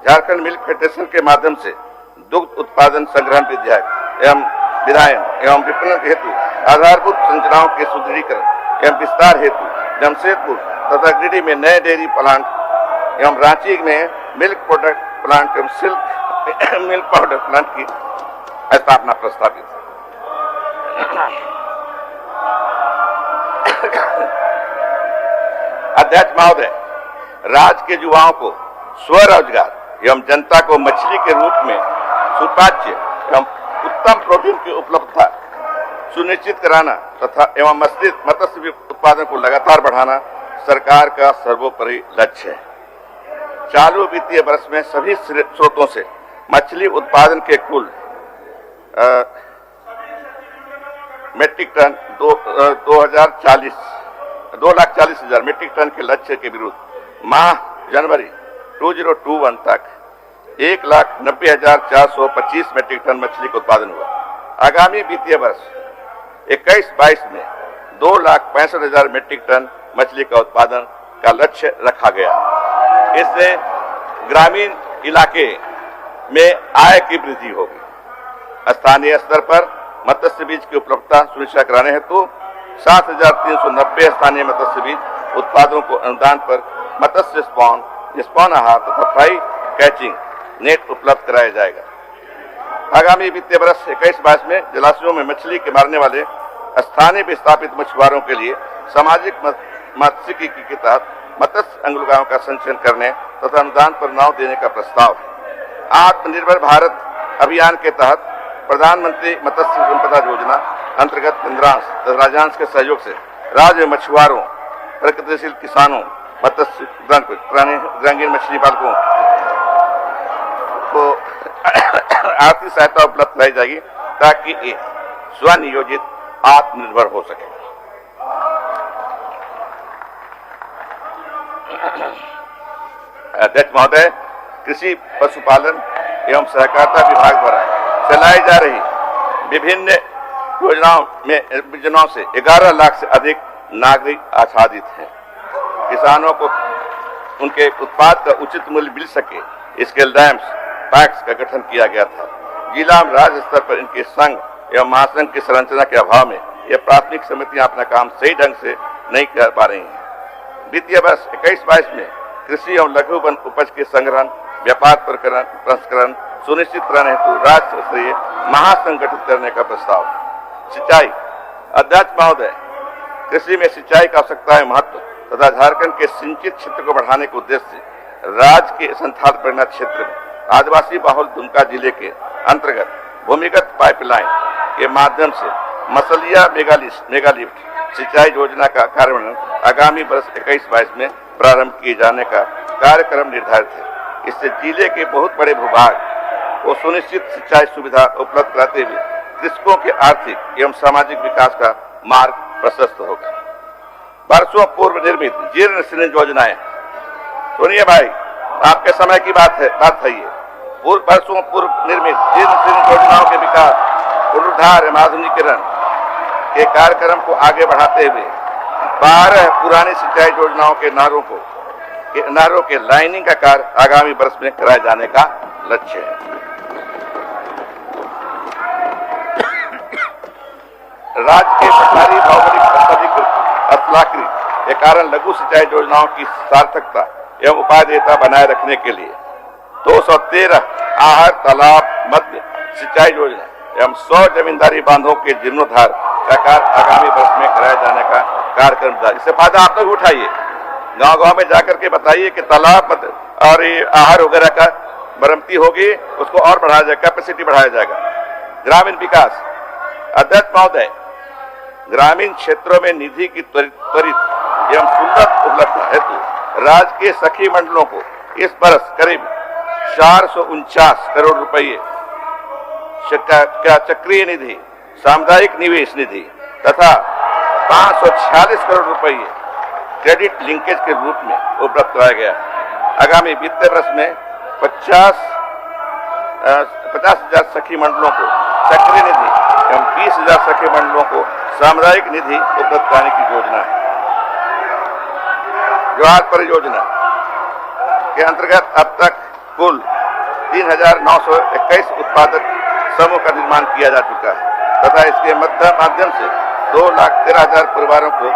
झारखंड मिल्क फेडरेशन के माध्यम से दुग्ध उत्पादन संग्रहण विधायन एवं विपणन हेतु आधारभूत संरचनाओं के सुदृढ़ीकरण एवं विस्तार हेतु जमशेदपुर तथा गिरिडीह में नए डेयरी प्लांट एवं रांची में मिल्क प्रोडक्ट प्लांट एवं मिल्क पाउडर प्लांट की स्थापना प्रस्तावित है। अध्यक्ष महोदय, राज्य के युवाओं को स्वरोजगार एवं जनता को मछली के रूप में सुपाच्य एवं उत्तम प्रोटीन की उपलब्धता सुनिश्चित कराना तथा एवं मत्स्य उत्पादन को लगातार बढ़ाना सरकार का सर्वोपरि लक्ष्य है। चालू वित्तीय वर्ष में सभी स्रोतों से मेट्रिक टन 2,40,000 मेट्रिक टन के लक्ष्य के विरुद्ध माह जनवरी 2021 तक 1,90,425 मेट्रिक टन मछली का उत्पादन हुआ। आगामी वित्तीय वर्ष 21-22 में 2,65,000 मेट्रिक टन मछली का उत्पादन का लक्ष्य रखा गया। इससे ग्रामीण इलाके में आय की वृद्धि होगी। स्थानीय स्तर पर मत्स्य बीज की उपलब्धता सुनिश्चित कराने हेतु 7,390 स्थानीय मत्स्य बीज उत्पादों को अनुदान पर मत्स्य स्पॉन आहार तथा फ्राई कैचिंग नेट उपलब्ध कराया जाएगा। आगामी वित्तीय वर्ष 21-22 में जलाशयों में मछली के मारने वाले स्थानीय विस्थापित मछुआरों के लिए सामाजिक मत्स्यिकी के तहत मत्स्य अंगुलगाहों का संचयन करने तथा अनुदान पर नाव देने का प्रस्ताव है। आत्मनिर्भर भारत अभियान के तहत प्रधानमंत्री मत्स्य संपदा योजना अंतर्गत केंद्रांश तथा राज्यांश के सहयोग से राज्य मछुआरों, प्रगतिशील किसानों, मत्स्य ग्रामीण मछली पालकों को आर्थिक सहायता उपलब्ध कराई जाएगी ताकि ये स्वनियोजित आत्मनिर्भर हो सके। अध्यक्ष महोदय, कृषि पशुपालन एवं सहकारिता विभाग द्वारा चलाई जा रही विभिन्न योजनाओं से 11 लाख से अधिक नागरिक आच्छादित हैं। किसानों को उनके उत्पाद का उचित मूल्य मिल सके इसके डैम्स पैक्स का गठन किया गया था। जिला और राज्य स्तर पर इनके संघ एवं महासंघ की संरचना के अभाव में ये प्राथमिक समितियां अपना काम सही ढंग से नहीं कर पा रही हैं। वित्तीय वर्ष 21-22 में कृषि एवं लघु वन उपज के संग्रहण, व्यापार प्रसंस्करण सुनिश्चित कराने हेतु राज्य स्तरीय महासंघ गठित करने का प्रस्ताव। सिंचाई अध्यक्ष महोदय, कृषि में सिंचाई का आवश्यकता है महत्व तथा झारखंड के सिंचित क्षेत्र को बढ़ाने के उद्देश्य से राज्य के संथाल परिणत क्षेत्र में आदिवासी बहुल दुमका जिले के अंतर्गत भूमिगत पाइपलाइन के माध्यम से मसलिया मेगालिफ्ट सिंचाई योजना का कार्यान्वयन आगामी वर्ष 21-22 में प्रारंभ किए जाने का कार्यक्रम निर्धारित है। इससे जिले के बहुत बड़े भूभाग को सुनिश्चित सिंचाई सुविधा उपलब्ध कराते हुए कृषकों के आर्थिक एवं सामाजिक विकास का मार्ग प्रशस्त होगा। वर्षों पूर्व निर्मित जीर्ण शीर्ण योजनाएं, सुनिए भाई, आपके समय की बात है ये। वर्षों पूर्व निर्मित जीर्ण शीर्ण योजनाओं के विकास, पुनरुद्धार एवं आधुनिकीकरण के कार्यक्रम को आगे बढ़ाते हुए 12 पुरानी सिंचाई योजनाओं के नहरों के लाइनिंग का कार्य आगामी वर्ष में कराए जाने का लक्ष्य है। राज्य के सरकारी भौगोलिक स्थलाकृति के कारण लघु सिंचाई योजनाओं की सार्थकता एवं उपादेयता बनाए रखने के लिए 213 आहर तालाब मध्य सिंचाई योजना एवं 100 जमींदारी बांधों के जीर्णोद्धार का कार्य आगामी वर्ष में कराए जाने का कार्यक्रम था। इससे फायदा आप लोग उठाइए, गांव-गांव में जाकर के बताइए कि तालाब और ये आहार वगैरह का मरम्मती होगी, उसको और बढ़ाया जाएगा, कैपेसिटी बढ़ाया जाएगा। ग्रामीण विकास अध्यक्ष महोदय, ग्रामीण क्षेत्रों में निधि की त्वरित एवं सुलभ उपलब्धता हेतु राज्य के सखी मंडलों को इस वर्ष करीब 449 करोड़ रुपये का चक्रीय निधि, सामुदायिक निवेश निधि तथा 546 करोड़ रुपये क्रेडिट लिंकेज के रूप में उपलब्ध कराया गया। आगामी वित्तीय वर्ष में 50,000 सखी मंडलों को चक्रीय निधि एवं 20,000 सखी मंडलों को सामुदायिक निधि उपलब्ध कराने की योजना है। जवाहर परियोजना के अंतर्गत अब तक कुल 3,921 उत्पादक समूह का निर्माण किया जा चुका है तथा इसके माध्यम से 2,13,000 परिवारों को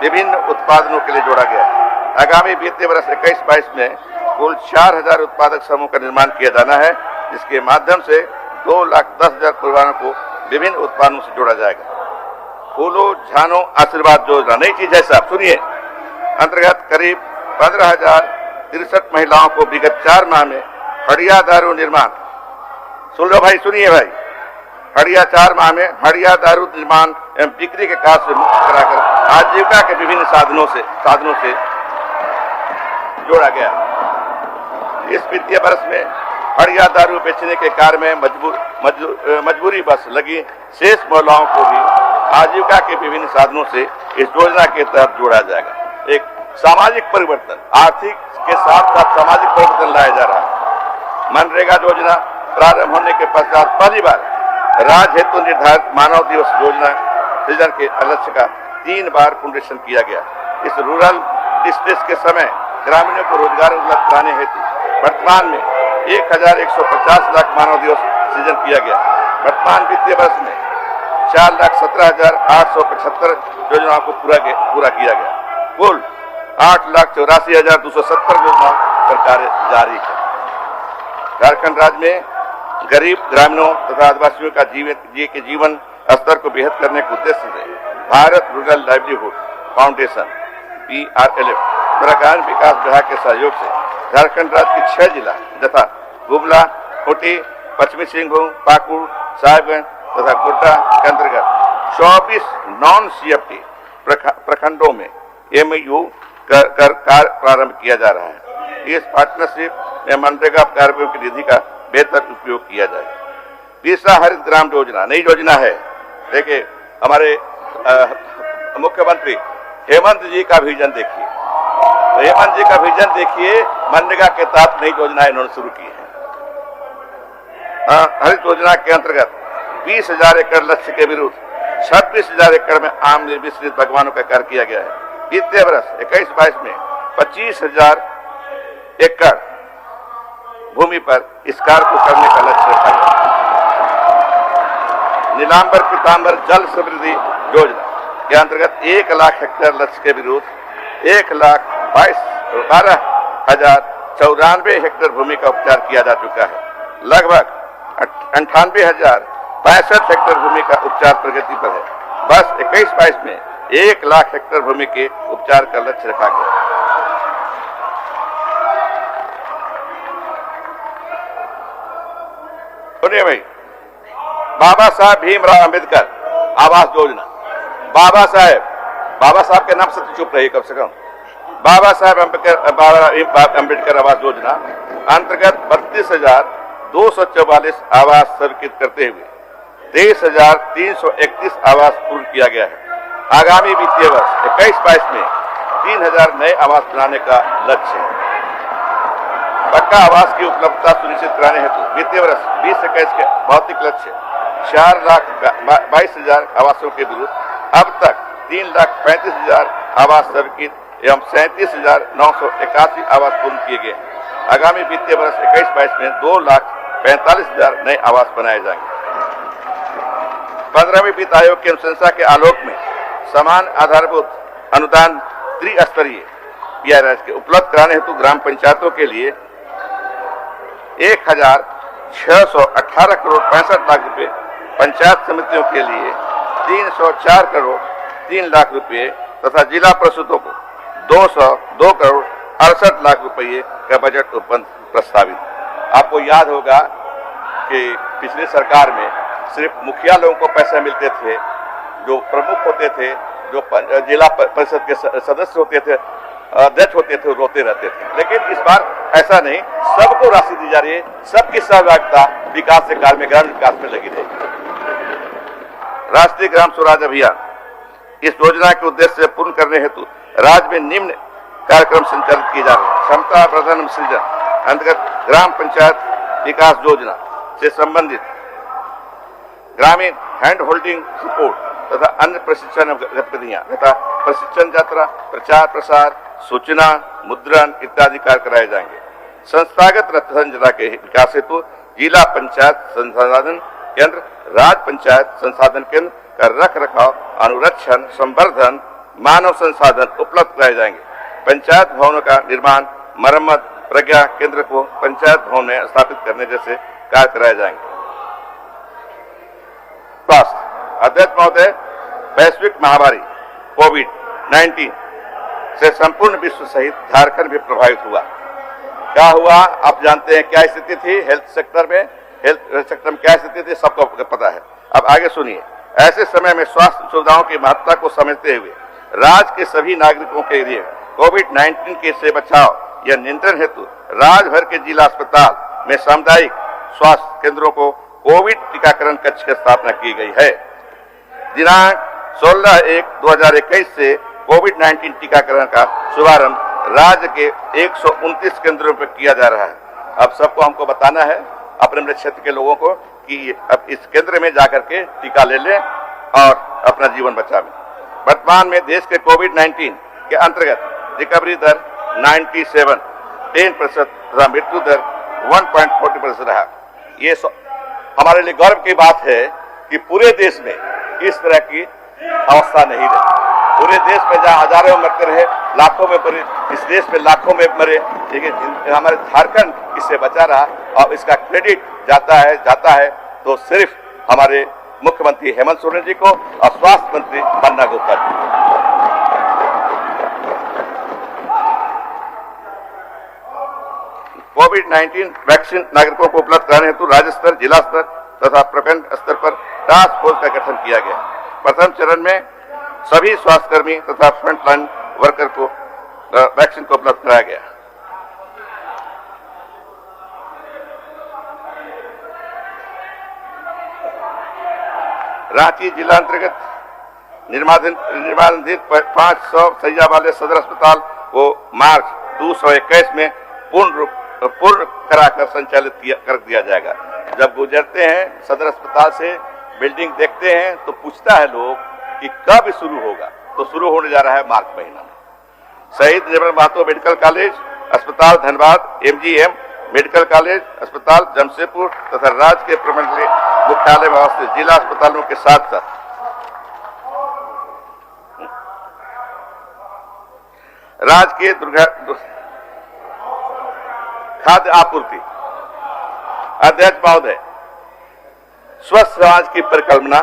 विभिन्न उत्पादनों के लिए जोड़ा गया है। आगामी वित्तीय वर्ष 21-22 में कुल 4,000 उत्पादक समूह का निर्माण किया जाना है, जिसके माध्यम से 2,10,000 परिवारों को विभिन्न उत्पादनों से जोड़ा जाएगा। फूलो झानो आशीर्वाद योजना नई चीज है साहब, सुनिए। अंतर्गत करीब 15,063 महिलाओं को विगत 4 माह में हड़िया दारू निर्माण, सुन लो भाई, सुनिए भाई, हड़िया 4 माह में हड़िया दारू निर्माण एवं बिक्री के कार्य से मुक्त कराकर आजीविका के विभिन्न साधनों से जोड़ा गया। इस वित्तीय वर्ष में हड़िया दारू बेचने के कार्य में मजबूरी बस लगी शेष महिलाओं को भी आजीविका के विभिन्न साधनों से इस योजना के तहत जोड़ा जाएगा। एक सामाजिक परिवर्तन, आर्थिक के साथ साथ सामाजिक परिवर्तन लाया जा रहा है। मनरेगा योजना प्रारंभ होने के पश्चात पहली बार राज्य हेतु निर्धारित मानव दिवस योजना सृजन के लक्ष्य का 3 बार पुनरीक्षण किया गया। इस रूरल डिस्ट्रिक्ट के समय ग्रामीणों को रोजगार उपलब्ध कराने हेतु वर्तमान में 1150 लाख मानव दिवस सृजन किया गया। वर्तमान वित्तीय वर्ष में 4,17,875 योजनाओं को पूरा किया गया। कुल 8,84,270 योजनाओं पर कार्य जारी है। झारखंड राज्य में गरीब ग्रामीणों तथा आदिवासियों का जीवन स्तर को बेहतर करने के उद्देश्य से Bharat rural livelihood foundation PRLF द्वारा ग्रामीण विकास विभाग के सहयोग से झारखंड राज्य के 6 जिला तथा गुमला, खूंटी, पश्चिमी सिंहभूम, पाकुड़, साहिबगंज तथा गोड्डा के अंतर्गत 24 नॉन CFT प्रखंडों में MOU कर कार्य प्रारंभ किया जा रहा है। इस पार्टनरशिप में मनरेगा कार्यों की निधि का बेहतर उपयोग किया जाए। तीसरा हरित ग्राम योजना नई योजना है। देखिए हमारे मुख्यमंत्री हेमंत जी का विजन देखिए, तो हेमंत जी का विजन देखिए, मनरेगा के तहत नई योजनाएं इन्होंने शुरू की है। हरित योजना के अंतर्गत 20,000 एकड़ लक्ष्य के विरुद्ध 26,000 एकड़ में आम मिश्रित बागवानों का कार्य किया गया है। वित्तीय वर्ष 21-22 में 25,000 एकड़ भूमि पर इस कार्य को करने का लक्ष्य रखा गया। नीलांबर पीतांबर जल समृद्धि योजना के अंतर्गत 1 लाख हेक्टेयर लक्ष्य के विरुद्ध 1,12,094 हेक्टेयर भूमि का उपचार किया जा चुका है। लगभग 98,065 हेक्टेयर भूमि का उपचार प्रगति पर है। बस 21-22 में 1 लाख हेक्टेयर भूमि के उपचार का लक्ष्य रखा गया। सुनिए भाई, बाबा साहब भीमराव अंबेडकर आवास योजना, बाबा साहब के नाम से तो चुप रहिए कम से कम। बाबा साहब अंबेडकर आवास योजना अंतर्गत 32,244 आवास स्वीकृत करते हुए 23,331 आवास पूर्ण किया गया है। आगामी वित्तीय वर्ष 21-22 में 3,000 नए आवास बनाने का लक्ष्य है। पक्का आवास की उपलब्धता सुनिश्चित कराने हेतु वित्तीय वर्ष 20-21 के भौतिक लक्ष्य 4,22,000 आवासों के विरुद्ध अब तक 3,35,000 आवास स्वीकृत एवं 37,981 आवास पूर्ण किए गए। आगामी वित्तीय वर्ष 21-22 में 2,45,000 नए आवास बनाए जाएंगे। 15वीं वित्त आयोग की अनुशंसा के आलोक में समान आधारभूत अनुदान त्रिस्तरीय PRS के उपलब्ध कराने हेतु ग्राम पंचायतों के लिए 1,618 करोड़ 65 लाख रुपए, पंचायत समितियों के लिए 304 करोड़ 3 लाख रुपए तथा जिला परिषदों को 202 करोड़ 68 लाख रुपए का बजट प्रस्तावित। आपको याद होगा कि पिछली सरकार में सिर्फ मुखिया लोगों को पैसे मिलते थे, जो प्रमुख होते थे, जो जिला परिषद के सदस्य होते थे, अध्यक्ष होते थे, रोते रहते थे। लेकिन इस बार ऐसा नहीं, सबको राशि दी जा रही है। सबकी सहभागिता विकास के कार्य में, ग्रामीण विकास में लगी रहेगी। राष्ट्रीय ग्राम स्वराज अभियान, इस योजना के उद्देश्य से पूर्ण करने हेतु राज्य में निम्न कार्यक्रम संचालित किए जा रहे हैं। क्षमता वर्धन सृजन अंतर्गत ग्राम पंचायत विकास योजना से संबंधित ग्रामीण हैंड होल्डिंग सपोर्ट तथा अन्य प्रशिक्षण गतिविधियां तथा प्रशिक्षण यात्रा, प्रचार प्रसार, सूचना, मुद्रण इत्यादि कार्य कराए जाएंगे। संस्थागत संरचना के विकास हेतु जिला पंचायत संसाधन केंद्र, राज्य पंचायत संसाधन केंद्र का रख रखाव, अनुरक्षण, संवर्धन, मानव संसाधन उपलब्ध कराए जाएंगे। पंचायत भवनों का निर्माण, मरम्मत, प्रज्ञा केंद्र को पंचायत भवन में स्थापित करने जैसे कार्य कराए जाएंगे। स्वास्थ्य अध्यक्ष महोदय, वैश्विक महामारी कोविड-19 से संपूर्ण विश्व सहित झारखंड भी प्रभावित हुआ। क्या हुआ आप जानते हैं, क्या स्थिति थी हेल्थ सेक्टर में क्या स्थिति थी, सबको पता है। अब आगे सुनिए। ऐसे समय में स्वास्थ्य सुविधाओं की महत्ता को समझते हुए राज्य के सभी नागरिकों के लिए कोविड-19 के से बचाव या नियंत्रण हेतु राज्य भर के जिला अस्पताल में सामुदायिक स्वास्थ्य केंद्रों को कोविड टीकाकरण कक्ष की स्थापना की गई है। दिनांक 16/1/2021 से कोविड-19 टीकाकरण का शुभारंभ राज्य के 129 केंद्रों पर किया जा रहा है। अब सबको हमको बताना है, अपने अपने क्षेत्र के लोगों को, कि अब इस केंद्र में जाकर के टीका ले लें और अपना जीवन बचावें। वर्तमान में देश के कोविड-19 के अंतर्गत रिकवरी दर 10% तथा मृत्यु दर 1.40% रहा। ये हमारे लिए गर्व की बात है कि पूरे देश में इस तरह की अवस्था नहीं रही। पूरे देश में जहां हजारों मरते रहे, लाखों में मरे, इस देश में लाखों में मरे, लेकिन हमारे झारखंड इससे बचा रहा। और इसका क्रेडिट जाता है तो सिर्फ हमारे मुख्यमंत्री हेमंत सोरेन जी को और स्वास्थ्य मंत्री बन्ना गुप्ता जी। कोविड-19 वैक्सीन नागरिकों को उपलब्ध कराने हेतु राज्य स्तर, जिला स्तर तथा प्रखंड स्तर पर टास्क फोर्स का गठन किया गया। प्रथम चरण में सभी स्वास्थ्यकर्मी तथा फ्रंटलाइन वर्कर को वैक्सीन को उपलब्ध कराया गया। रांची जिला अंतर्गत निर्माणाधीन 500 शैया वाले सदर अस्पताल को मार्च 2021 में पूर्ण कराकर संचालित कर दिया जाएगा। जब गुजरते हैं सदर अस्पताल से, बिल्डिंग देखते हैं तो पूछता है लोग कि कब शुरू होगा, तो शुरू होने जा रहा है मार्च महीना में। शहीद निर्मल महतो मेडिकल कॉलेज अस्पताल धनबाद, MGM मेडिकल कॉलेज अस्पताल जमशेदपुर तथा राज्य के प्रमंडलीय मुख्यालय में अवस्थित जिला अस्पतालों के साथ साथ राज्य के खाद्य आपूर्ति अध्यक्ष महोदय, स्वस्थ समाज की परिकल्पना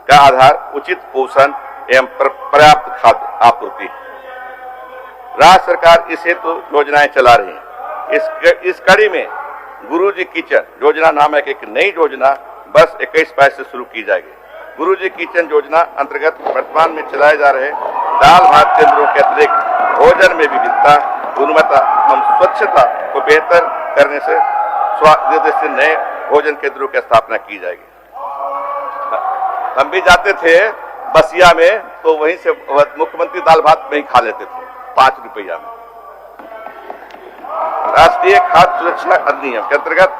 का आधार उचित पोषण एवं पर्याप्त खाद्य आपूर्ति। राज्य सरकार इस हेतु योजनाएं चला रही है। इस कड़ी में गुरुजी किचन योजना नामक एक नई योजना वर्ष 21-22 से शुरू की जाएगी। गुरुजी किचन योजना अंतर्गत वर्तमान में चलाए जा रहे दाल भात केंद्रों के अतिरिक्त भोजन में विविधता, गुणवत्ता एवं स्वच्छता को बेहतर करने से उद्देश्य नए भोजन केंद्रों की स्थापना की जाएगी। हम भी जाते थे बसिया में, तो वहीं से मुख्यमंत्री दाल भात में ही खा लेते थे 5 रुपया में। राष्ट्रीय खाद्य सुरक्षा अधिनियम के अंतर्गत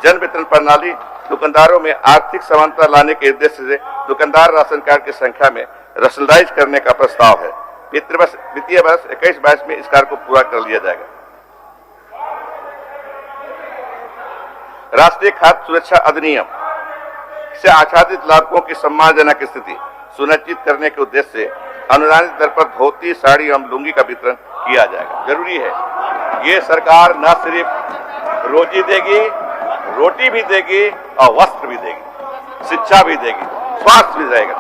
जन वितरण प्रणाली दुकानदारों में आर्थिक समानता लाने के उद्देश्य से दुकानदार राशन कार्ड की संख्या में रैशनलाइज करने का प्रस्ताव है। वित्तीय वर्ष 21-22 में इस कार्य को पूरा कर लिया जाएगा। राष्ट्रीय खाद्य सुरक्षा अधिनियम से आच्छादित लाभुकों की सम्मानजनक स्थिति सुनिश्चित करने के उद्देश्य से अनुदानित दर पर धोती, साड़ी एवं लुंगी का वितरण किया जाएगा। जरूरी है, ये सरकार न सिर्फ रोजी देगी, रोटी भी देगी और वस्त्र भी देगी, शिक्षा भी देगी, स्वास्थ्य भी रहेगा,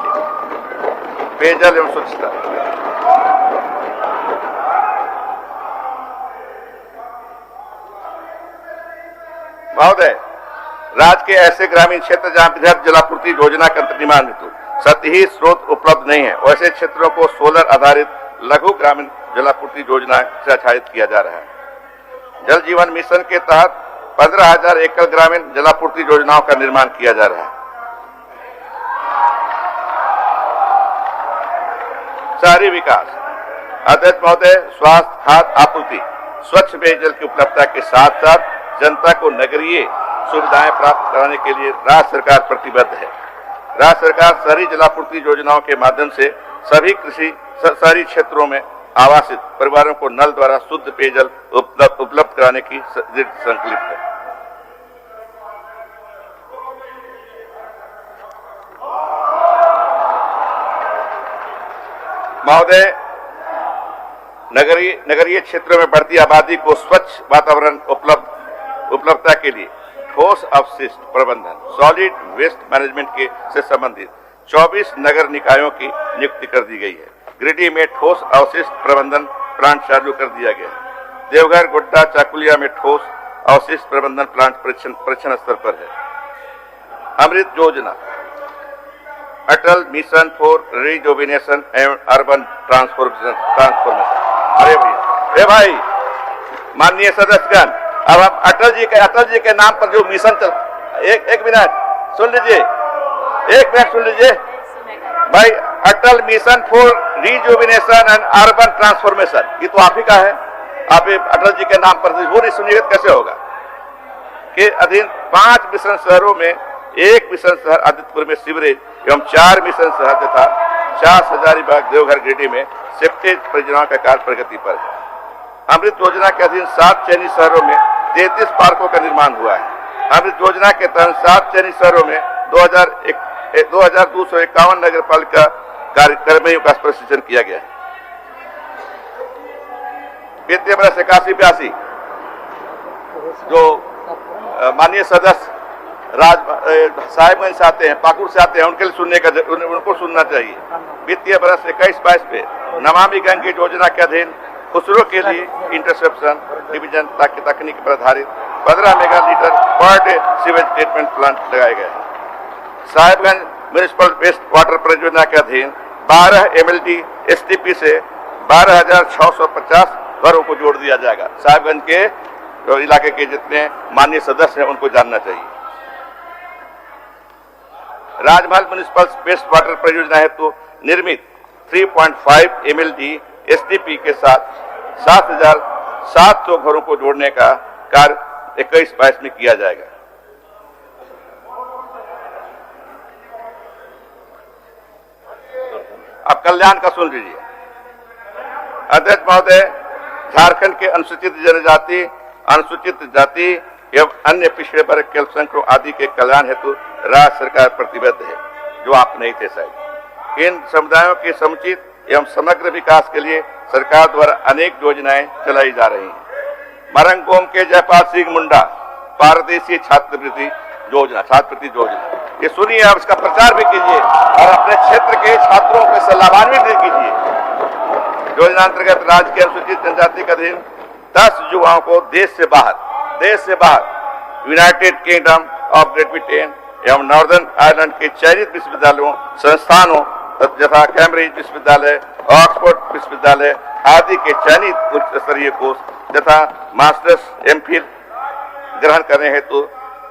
पेयजल एवं स्वच्छता। महोदय, राज्य के ऐसे ग्रामीण क्षेत्र जहां विद्युत जलापूर्ति योजना के अंतर्गत निर्माण हेतु सतही स्रोत उपलब्ध नहीं है, वैसे क्षेत्रों को सोलर आधारित लघु ग्रामीण जलापूर्ति योजना से आच्छादित किया जा रहा है। जल जीवन मिशन के तहत 15,000 एकड़ ग्रामीण जलापूर्ति योजनाओं का निर्माण किया जा रहा है। शहरी विकास अध्यक्ष महोदय, स्वास्थ्य, खाद्य आपूर्ति, स्वच्छ पेयजल की उपलब्धता के साथ साथ जनता को नगरीय सुविधाएं प्राप्त कराने के लिए राज्य सरकार प्रतिबद्ध है। राज्य सरकार शहरी जलापूर्ति योजनाओं के माध्यम से सभी शहरी क्षेत्रों में आवासित परिवारों को नल द्वारा शुद्ध पेयजल उपलब्ध कराने की दृढ़ संकल्प है। महोदय, नगरीय क्षेत्रों में बढ़ती आबादी को स्वच्छ वातावरण उपलब्धता के लिए ठोस अपशिष्ट प्रबंधन सॉलिड वेस्ट मैनेजमेंट के से संबंधित 24 नगर निकायों की नियुक्ति कर दी गई है। गिरिडीह में ठोस अवशिष्ट प्रबंधन प्लांट चालू कर दिया गया है। देवघर, गोड्डा, चाकुलिया में ठोस अवशिष्ट प्रबंधन प्लांट परीक्षण स्तर पर है। अमृत योजना Atal mission for rejuvenation and urban transformation. अरे भाई माननीय सदस्यगण, अब हम अटल जी के नाम पर जो मिशन चल, एक मिनट सुन लीजिए, एक मिनट सुन लीजिए भाई। Atal mission for rejuvenation and urban transformation, ये तो आप ही का है, आप अटल जी के नाम पर वो नहीं सुनिएगा कैसे होगा, के अधीन 5 मिशन शहरों में 1 मिशन शहर आदित्यपुर में सीवरेज एवं 4 मिशन शहर तथा 50 हजारीबाग देवघर गिरिडीह में सेप्टेज परियोजनाओं का कार्य प्रगति पर है। अमृत योजना के अधीन 7 चयनित शहरों में 33 पार्कों का निर्माण हुआ है। अमृत योजना के तहत 7 चयनित शहरों में 2251 नगर पालिका कर्मियों का प्रशिक्षण किया गया है। वित्तीय वर्ष 81-82 जो माननीय सदस्य साहिबगंज से आते हैं, पाकुड़ से आते हैं, उनके लिए उनको सुनना चाहिए। वित्तीय वर्ष 21-22 पे नमामि गंगे योजना के अधीन खुसरो के लिए इंटरसेप्शन डिवीजन तकनीक पर आधारित 15 mega litre per day sewage treatment plant लगाए गए हैं। साहिबगंज म्यूनिसिपल वेस्ट वाटर परियोजना के अधीन 12 MLD STP से 12,650 घरों को जोड़ दिया जाएगा। साहिबगंज के जो इलाके के जितने माननीय सदस्य हैं उनको जानना चाहिए। राजमहल म्यूनिसिपल वेस्ट वाटर परियोजना हेतु निर्मित 3.5 MLD STP के साथ 7,700 घरों को जोड़ने का कार्य 21-22 में किया जाएगा। अब कल्याण का सुन लीजिए। अध्यक्ष महोदय, झारखंड के अनुसूचित जनजाति, अनुसूचित जाति एवं अन्य पिछड़े वर्ग के अल्पसंख्यकों आदि के कल्याण हेतु राज्य सरकार प्रतिबद्ध है, जो आप नहीं थे शायद। इन समुदायों के समुचित एवं समग्र विकास के लिए सरकार द्वारा अनेक योजनाएं चलाई जा रही हैं। मरंगोम के जयपाल सिंह मुंडा पारदेशी छात्रवृत्ति योजना, ये सुनिए, आप इसका प्रचार भी कीजिए और अपने क्षेत्र के छात्रों को इससे लाभान्वित भी कीजिए। योजना अंतर्गत राज्य के अनुसूचित जनजाति के अधीन 10 युवाओं को देश से बाहर United kingdom of great Britain एवं नॉर्दर्न आयरलैंड के चयनित विश्वविद्यालयों संस्थानों तथा कैम्ब्रिज विश्वविद्यालय, ऑक्सफोर्ड विश्वविद्यालय आदि के चयनित उच्च स्तरीय कोर्स तथा मास्टर्स MPhil ग्रहण करने हेतु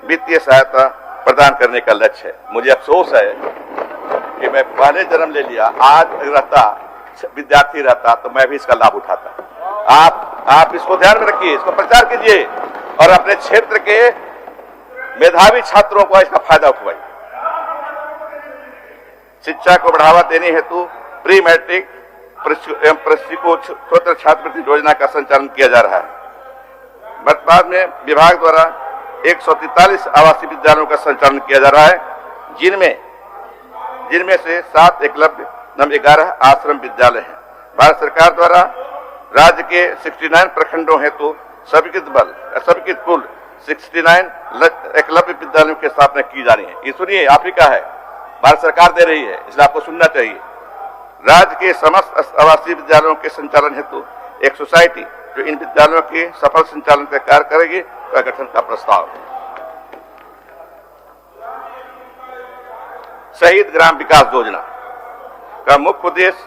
वित्तीय सहायता प्रदान करने का लक्ष्य है। मुझे अफसोस है कि मैं पहले जन्म ले लिया, आज रहता विद्यार्थी रहता तो मैं भी इसका लाभ उठाता। आप इसको ध्यान में रखिए, इसको प्रचार कीजिए और अपने क्षेत्र के मेधावी छात्रों को इसका फायदा उठवाइए। शिक्षा को बढ़ावा देने हेतु प्री मैट्रिक प्रशिक्षकोत्तर छात्रवृत्ति योजना का संचालन किया जा रहा है। वर्तमान में विभाग द्वारा 143 आवासीय विद्यालयों का संचालन किया जा रहा है, जिनमें से 7 एकलव्य एवं 11 आश्रम विद्यालय हैं। भारत सरकार द्वारा राज्य के 69 प्रखंडों हेतु स्वीकृत कुल 69 एकलव्य विद्यालयों की स्थापना की जा रही है। ये सुनिए, आप ही का है, भारत सरकार दे रही है, इसलिए आपको सुनना चाहिए। राज्य के समस्त आवासीय विद्यालयों के संचालन हेतु एक सोसाइटी जो इन विद्यालयों के सफल संचालन का कार्य करेगी का गठन का प्रस्ताव है। शहीद ग्राम विकास योजना का मुख्य उद्देश्य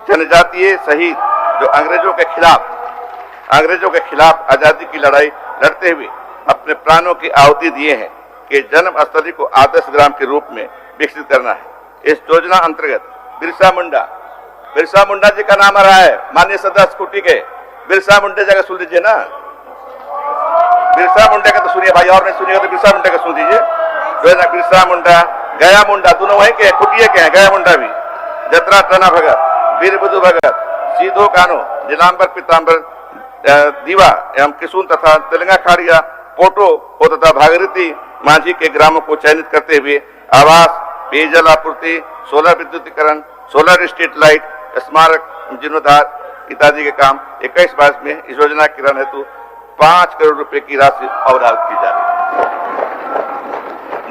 जनजातीय शहीद जो अंग्रेजों के खिलाफ आजादी की लड़ाई लड़ते हुए अपने प्राणों की आहुति दिए हैं कि जन्म स्थली को आदर्श ग्राम के रूप में विकसित करना है। इस योजना अंतर्गत बिरसा मुंडा जी का नाम आ रहा है, माननीय सदस्य कुटी के बिरसा मुंडा जगह सुन लीजिए ना, बिरसा मुंडा का तो सुनिए भाई, और नहीं सुनिएगा तो बिरसा मुंडा का सुन लीजिए। बिरसा मुंडा, गया मुंडा दोनों वहीं के कुटिये के हैं। गया मुंडा भी जतरा टना भगत, वीरबुद्धू भगत, सीधो कानो, नीलांबर पीताम्बर दीवा एवं किशुन तथा तेलंगा खाड़िया पोटो तथा भागीरथी माझी के ग्रामों को चयनित करते हुए आवास, पेयजल आपूर्ति, सोलर विद्युतीकरण, सोलर स्ट्रीट लाइट, स्मारक जीर्णोद्धार इत्यादि के काम 21-22 में इस योजना के किरण हेतु 5 करोड़ रुपए की राशि अवधारित की जा रही है।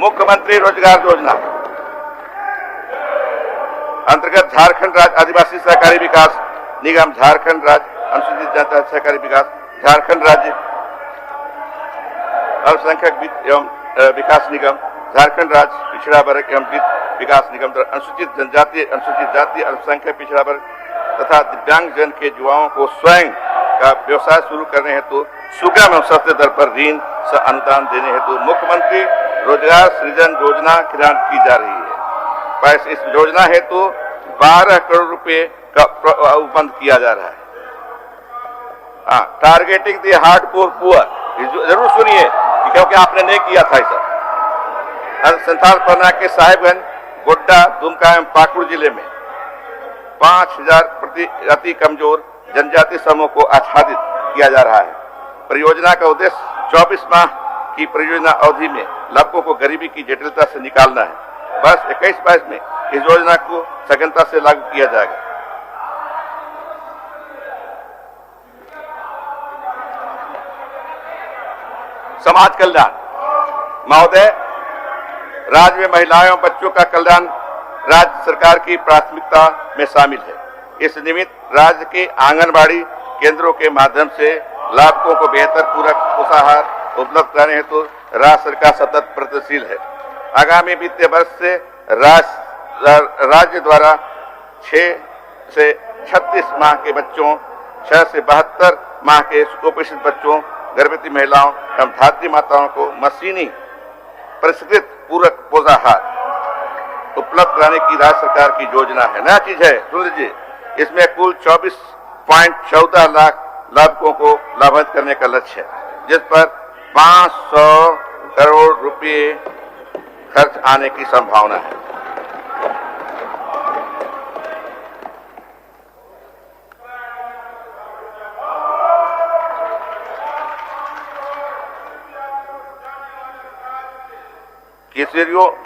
मुख्यमंत्री रोजगार योजना अंतर्गत झारखंड राज्य आदिवासी सहकारी विकास निगम, झारखंड राज्य अनुसूचित जनजाति सहकारी विकास, झारखंड राज्य अल्पसंख्यक एवं विकास निगम, झारखंड राज्य पिछड़ा वर्ग एवं विकास निगम द्वारा अनुसूचित जनजाति, अनुसूचित जाति, अल्पसंख्यक पिछड़ा वर्ग तथा दिव्यांग जन के युवाओं को स्वयं का व्यवसाय शुरू करने हेतु सुगम एवं सस्ते दर पर ऋण से अनुदान देने हेतु मुख्यमंत्री रोजगार सृजन योजना क्रियान्वित की जा रही है। इस योजना हेतु 12 करोड़ रुपए का बंद किया जा रहा है। टारगेटिंग दी हार्डकोर पुअर, जरूर सुनिए क्योंकि आपने नहीं किया था ऐसा। संथाल परगना के साहिबगंज, गोड्डा, दुमका एवं पाकुड़ जिले में 5000 प्रति अति कमजोर जनजाति समूह को आच्छादित किया जा रहा है। परियोजना का उद्देश्य 24 माह की परियोजना अवधि में लाभुकों को गरीबी की जटिलता से निकालना है। वर्ष 21-22 में इस योजना को सघनता से लागू किया जाएगा। समाज कल्याण महोदय, राज्य में महिलाओं एवं बच्चों का कल्याण राज्य सरकार की प्राथमिकता में शामिल है। इस निमित्त राज्य के आंगनबाड़ी केंद्रों के माध्यम से लाभुकों को बेहतर पूरक पोषाहार उपलब्ध कराने हेतु राज्य सरकार सतत प्रयत्नशील है। आगामी वित्तीय वर्ष से राज्य द्वारा 6 से 36 माह के बच्चों, 6 से 72 माह के कुपोषित बच्चों, गर्भवती महिलाओं एवं धात्री माताओं को मशीनी परिष्कृत पूरक पोषाहार उपलब्ध कराने की राज्य सरकार की योजना है। नया चीज है, सुन लीजिए, इसमें कुल 24.14 लाख लाभुकों को लाभान्वित करने का लक्ष्य है, जिस पर 500 करोड़ रुपए खर्च आने की संभावना है।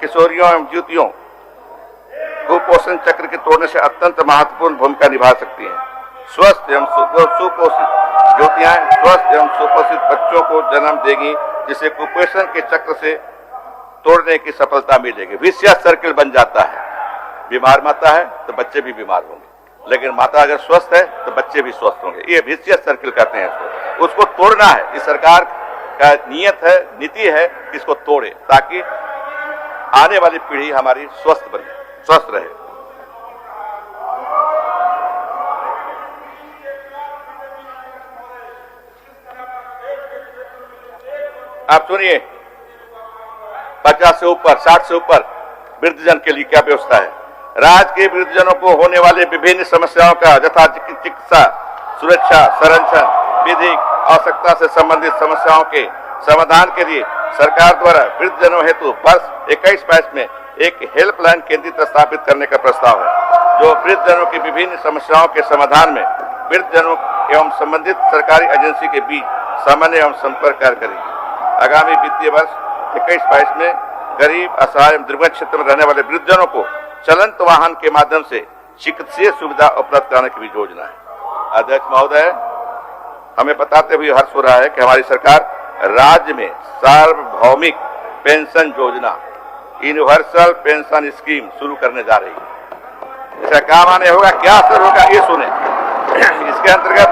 किशोरियों एवं युवतियों कुपोषण चक्र के तोड़ने से अत्यंत महत्वपूर्ण भूमिका निभा सकती हैं। स्वस्थ एवं सुपोषित युवतियां स्वस्थ एवं सुपोषित बच्चों को जन्म देगी, जिसे कुपोषण के चक्र से तोड़ने की सफलता मिलेगी। विशेष सर्किल बन जाता है, बीमार माता है तो बच्चे भी बीमार होंगे, लेकिन माता अगर स्वस्थ है तो बच्चे भी स्वस्थ होंगे। ये विशेष सर्किल कहते हैं उसको तोड़ना है। इस सरकार का नियत है, नीति है, इसको तोड़े ताकि आने वाली पीढ़ी हमारी स्वस्थ बने, स्वस्थ रहे। आप सुनिए, 50 से ऊपर 60 से ऊपर वृद्धजन के लिए क्या व्यवस्था है। राज्य के वृद्धजनों को होने वाले विभिन्न समस्याओं का यथा चिकित्सा, सुरक्षा, संरक्षण, विधिक आवश्यकता से संबंधित समस्याओं के समाधान के लिए सरकार द्वारा वृद्धजनों हेतु वर्ष 21-22 में एक हेल्पलाइन केंद्रित स्थापित करने का प्रस्ताव है, जो वृद्धजनों की विभिन्न समस्याओं के समाधान में वृद्धजनों एवं संबंधित सरकारी एजेंसी के बीच समन्वय एवं संपर्क कार्य करेगी। आगामी वित्तीय वर्ष 21-22 में गरीब, असहाय एवं दुर्गम क्षेत्र में रहने वाले वृद्धजनों को चलंत वाहन के माध्यम से चिकित्सीय सुविधा उपलब्ध कराने की भी योजना है। अध्यक्ष महोदय, हमें बताते हुए हर्ष हो रहा है कि हमारी सरकार राज्य में सार्वभौमिक पेंशन योजना, यूनिवर्सल पेंशन स्कीम शुरू करने जा रही है। इसका क्या माने होगा, क्या असर होगा, ये सुने। इसके अंतर्गत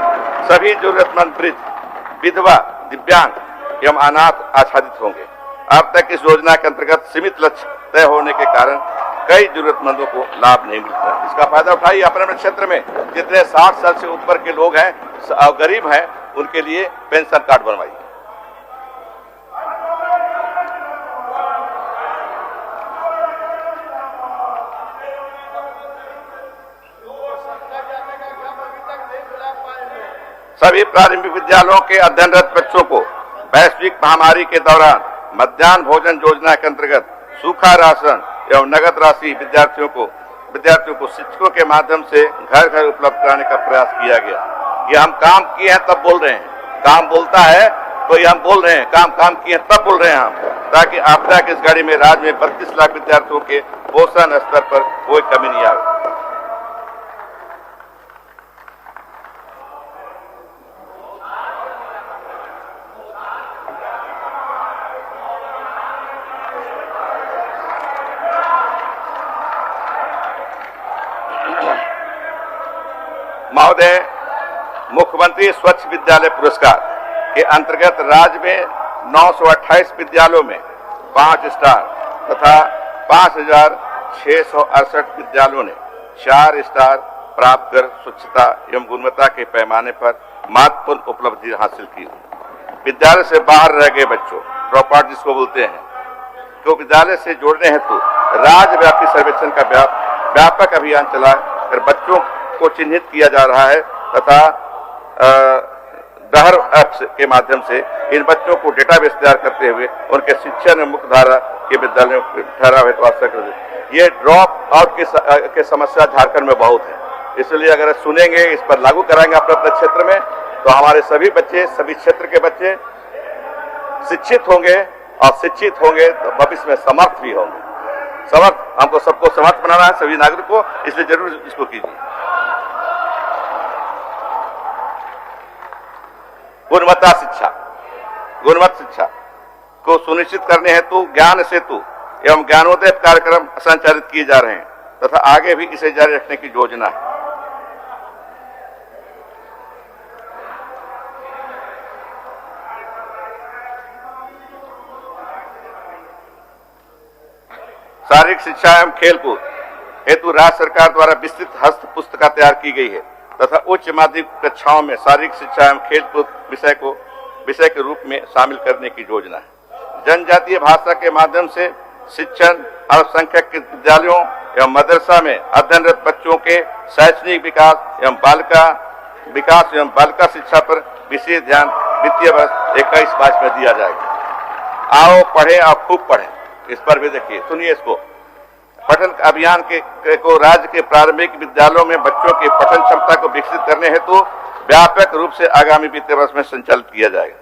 सभी जरूरतमंद वृद्ध, विधवा, दिव्यांग एवं अनाथ आच्छादित होंगे। अब तक इस योजना के अंतर्गत सीमित लक्ष्य तय होने के कारण कई जरूरतमंदों को लाभ नहीं मिलता। इसका फायदा उठाइए। अपने अपने क्षेत्र में जितने 60 साल से ऊपर के लोग हैं, गरीब हैं, उनके लिए पेंशन कार्ड बनवाइए। सभी प्रारंभिक विद्यालयों के अध्ययनरत बच्चों को वैश्विक महामारी के दौरान मध्याह्न भोजन योजना के अंतर्गत सूखा राशन एवं नगद राशि विद्यार्थियों को शिक्षकों के माध्यम से घर घर उपलब्ध कराने का प्रयास किया गया। ये हम काम किए हैं तब बोल रहे हैं, काम बोलता है तो ये हम बोल रहे हैं, काम किए हैं तब बोल रहे हैं हम, ताकि आपदा की इस घड़ी में राज्य में 32 लाख विद्यार्थियों के पोषण स्तर पर कोई कमी नहीं आए। महोदय, मुख्यमंत्री स्वच्छ विद्यालय पुरस्कार के अंतर्गत राज्य में 928 विद्यालयों में 5 स्टार तथा 5,668 विद्यालयों ने 4 स्टार प्राप्त कर स्वच्छता एवं गुणवत्ता के पैमाने पर महत्वपूर्ण उपलब्धि हासिल की। विद्यालय से बाहर रह गए बच्चों, ड्रॉप आउट जिसको बोलते हैं, को विद्यालय से जोड़ने हेतु राज्यव्यापी सर्वेक्षण का व्यापक अभियान चला कर बच्चों को चिन्हित किया जा रहा है तथा डहर ऐप्स के माध्यम से इन बच्चों को डेटाबेस तैयार करते हुए उनके शिक्षा में मुख्य धारा के विद्यालयों को ठहरा हेतु आवश्यक है। ये ड्रॉप आउट की समस्या झारखंड में बहुत है, इसलिए अगर सुनेंगे, इस पर लागू कराएंगे अपने अपने क्षेत्र में, तो हमारे सभी बच्चे, सभी क्षेत्र के बच्चे शिक्षित होंगे और शिक्षित होंगे तो भविष्य में समर्थ भी होंगे। हमको सबको समर्थ बनाना है, सभी नागरिक को, इसलिए जरूर इसको कीजिए। गुणवत्ता शिक्षा को सुनिश्चित करने हेतु ज्ञान सेतु एवं ज्ञानोदय कार्यक्रम संचालित किए जा रहे हैं तथा आगे भी इसे जारी रखने की योजना है। शारीरिक शिक्षा एवं खेलकूद हेतु राज्य सरकार द्वारा विस्तृत हस्त पुस्तिका तैयार की गई है तथा उच्च माध्यमिक कक्षाओं में शारीरिक शिक्षा एवं खेलकूद विषय के रूप में शामिल करने की योजना है। जनजातीय भाषा के माध्यम से शिक्षण अल्पसंख्यक के विद्यालयों एवं मदरसा में अध्ययनरत बच्चों के शैक्षणिक विकास एवं बालिका शिक्षा पर विशेष ध्यान वित्तीय वर्ष 21-22 में दिया जाएगा। आओ पढ़ें और खूब पढ़ें, इस पर भी देखिए, सुनिए इसको। पठन अभियान को राज्य के प्रारंभिक विद्यालयों में बच्चों की पठन क्षमता को विकसित करने हेतु व्यापक रूप से आगामी वित्तीय वर्ष में संचालित किया जाएगा।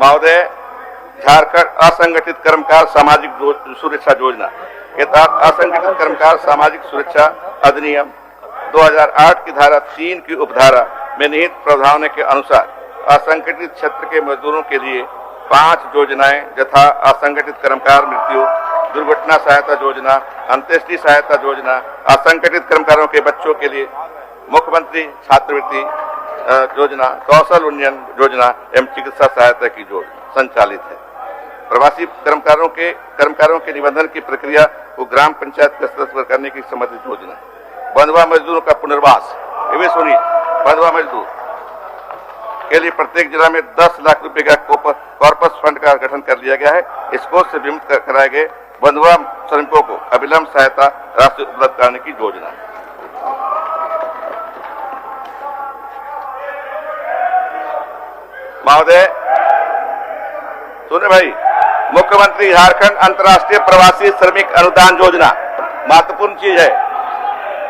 महोदय, झारखंड असंगठित कर्मकार सामाजिक सुरक्षा योजना के तहत असंगठित कर्मकार सामाजिक सुरक्षा अधिनियम 2008 की धारा 3 की उपधारा में निहित प्रावधानों के अनुसार असंगठित क्षेत्र के मजदूरों के लिए 5 योजनाएं यथा असंगठित कर्मकार मृत्यु दुर्घटना सहायता योजना, अंत्येष्टि सहायता योजना, असंगठित कर्मकारों के बच्चों के लिए मुख्यमंत्री छात्रवृत्ति योजना, कौशल उन्नयन योजना एवं चिकित्सा सहायता की योजना संचालित है। प्रवासी कर्मकारों के निबंधन की प्रक्रिया को ग्राम पंचायत के स्तर पर करने की संबंधित योजना है। बंधुआ मजदूरों का पुनर्वास, ये भी सुनिए, बंधुआ मजदूर के लिए प्रत्येक जिला में 10 लाख रुपए का कॉर्पस फंड का गठन कर लिया गया है। इस कोष से विमुक्त कराए गए बंधुआ श्रमिकों को अविलंब सहायता राशि उपलब्ध कराने की योजना है। महोदय सुने भाई, मुख्यमंत्री झारखंड अंतर्राष्ट्रीय प्रवासी श्रमिक अनुदान योजना महत्वपूर्ण चीज है।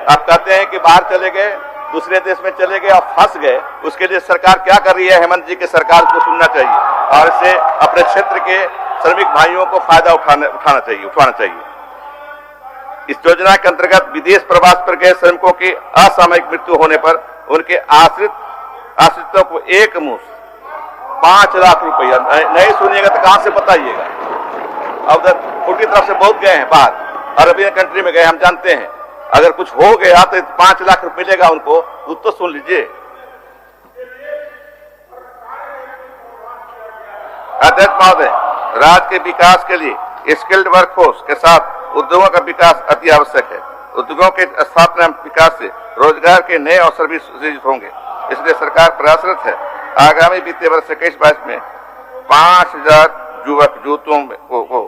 आप कहते हैं कि बाहर चले गए, दूसरे देश में चले गए और फंस गए, उसके लिए सरकार क्या कर रही है? हेमंत जी की सरकार को सुनना चाहिए और इससे अपने क्षेत्र के श्रमिक भाइयों को फायदा उठाना चाहिए। इस योजना के अंतर्गत विदेश प्रवास पर गए श्रमिकों की असामयिक मृत्यु होने पर उनके आश्रितों को एक मुश्त 5 लाख रुपया, नहीं सुनिएगा तो कहां से बताइएगा। अब उधर उनकी तरफ से बहुत गए हैं बाहर, अरबियन कंट्री में गए, हम जानते हैं। अगर कुछ हो गया तो 5 लाख रुपये मिलेगा उनको, तो सुन लीजिए। अध्यक्ष महोदय, राज्य के विकास के लिए स्किल्ड वर्कफोर्स के साथ उद्योगों का विकास अति आवश्यक है। उद्योगों के स्थापना विकास से रोजगार के नए अवसर भी सृजित होंगे, इसलिए सरकार प्रयासरत है आगामी वित्तीय वर्ष 21-22 में 5000 युवक युवतियों को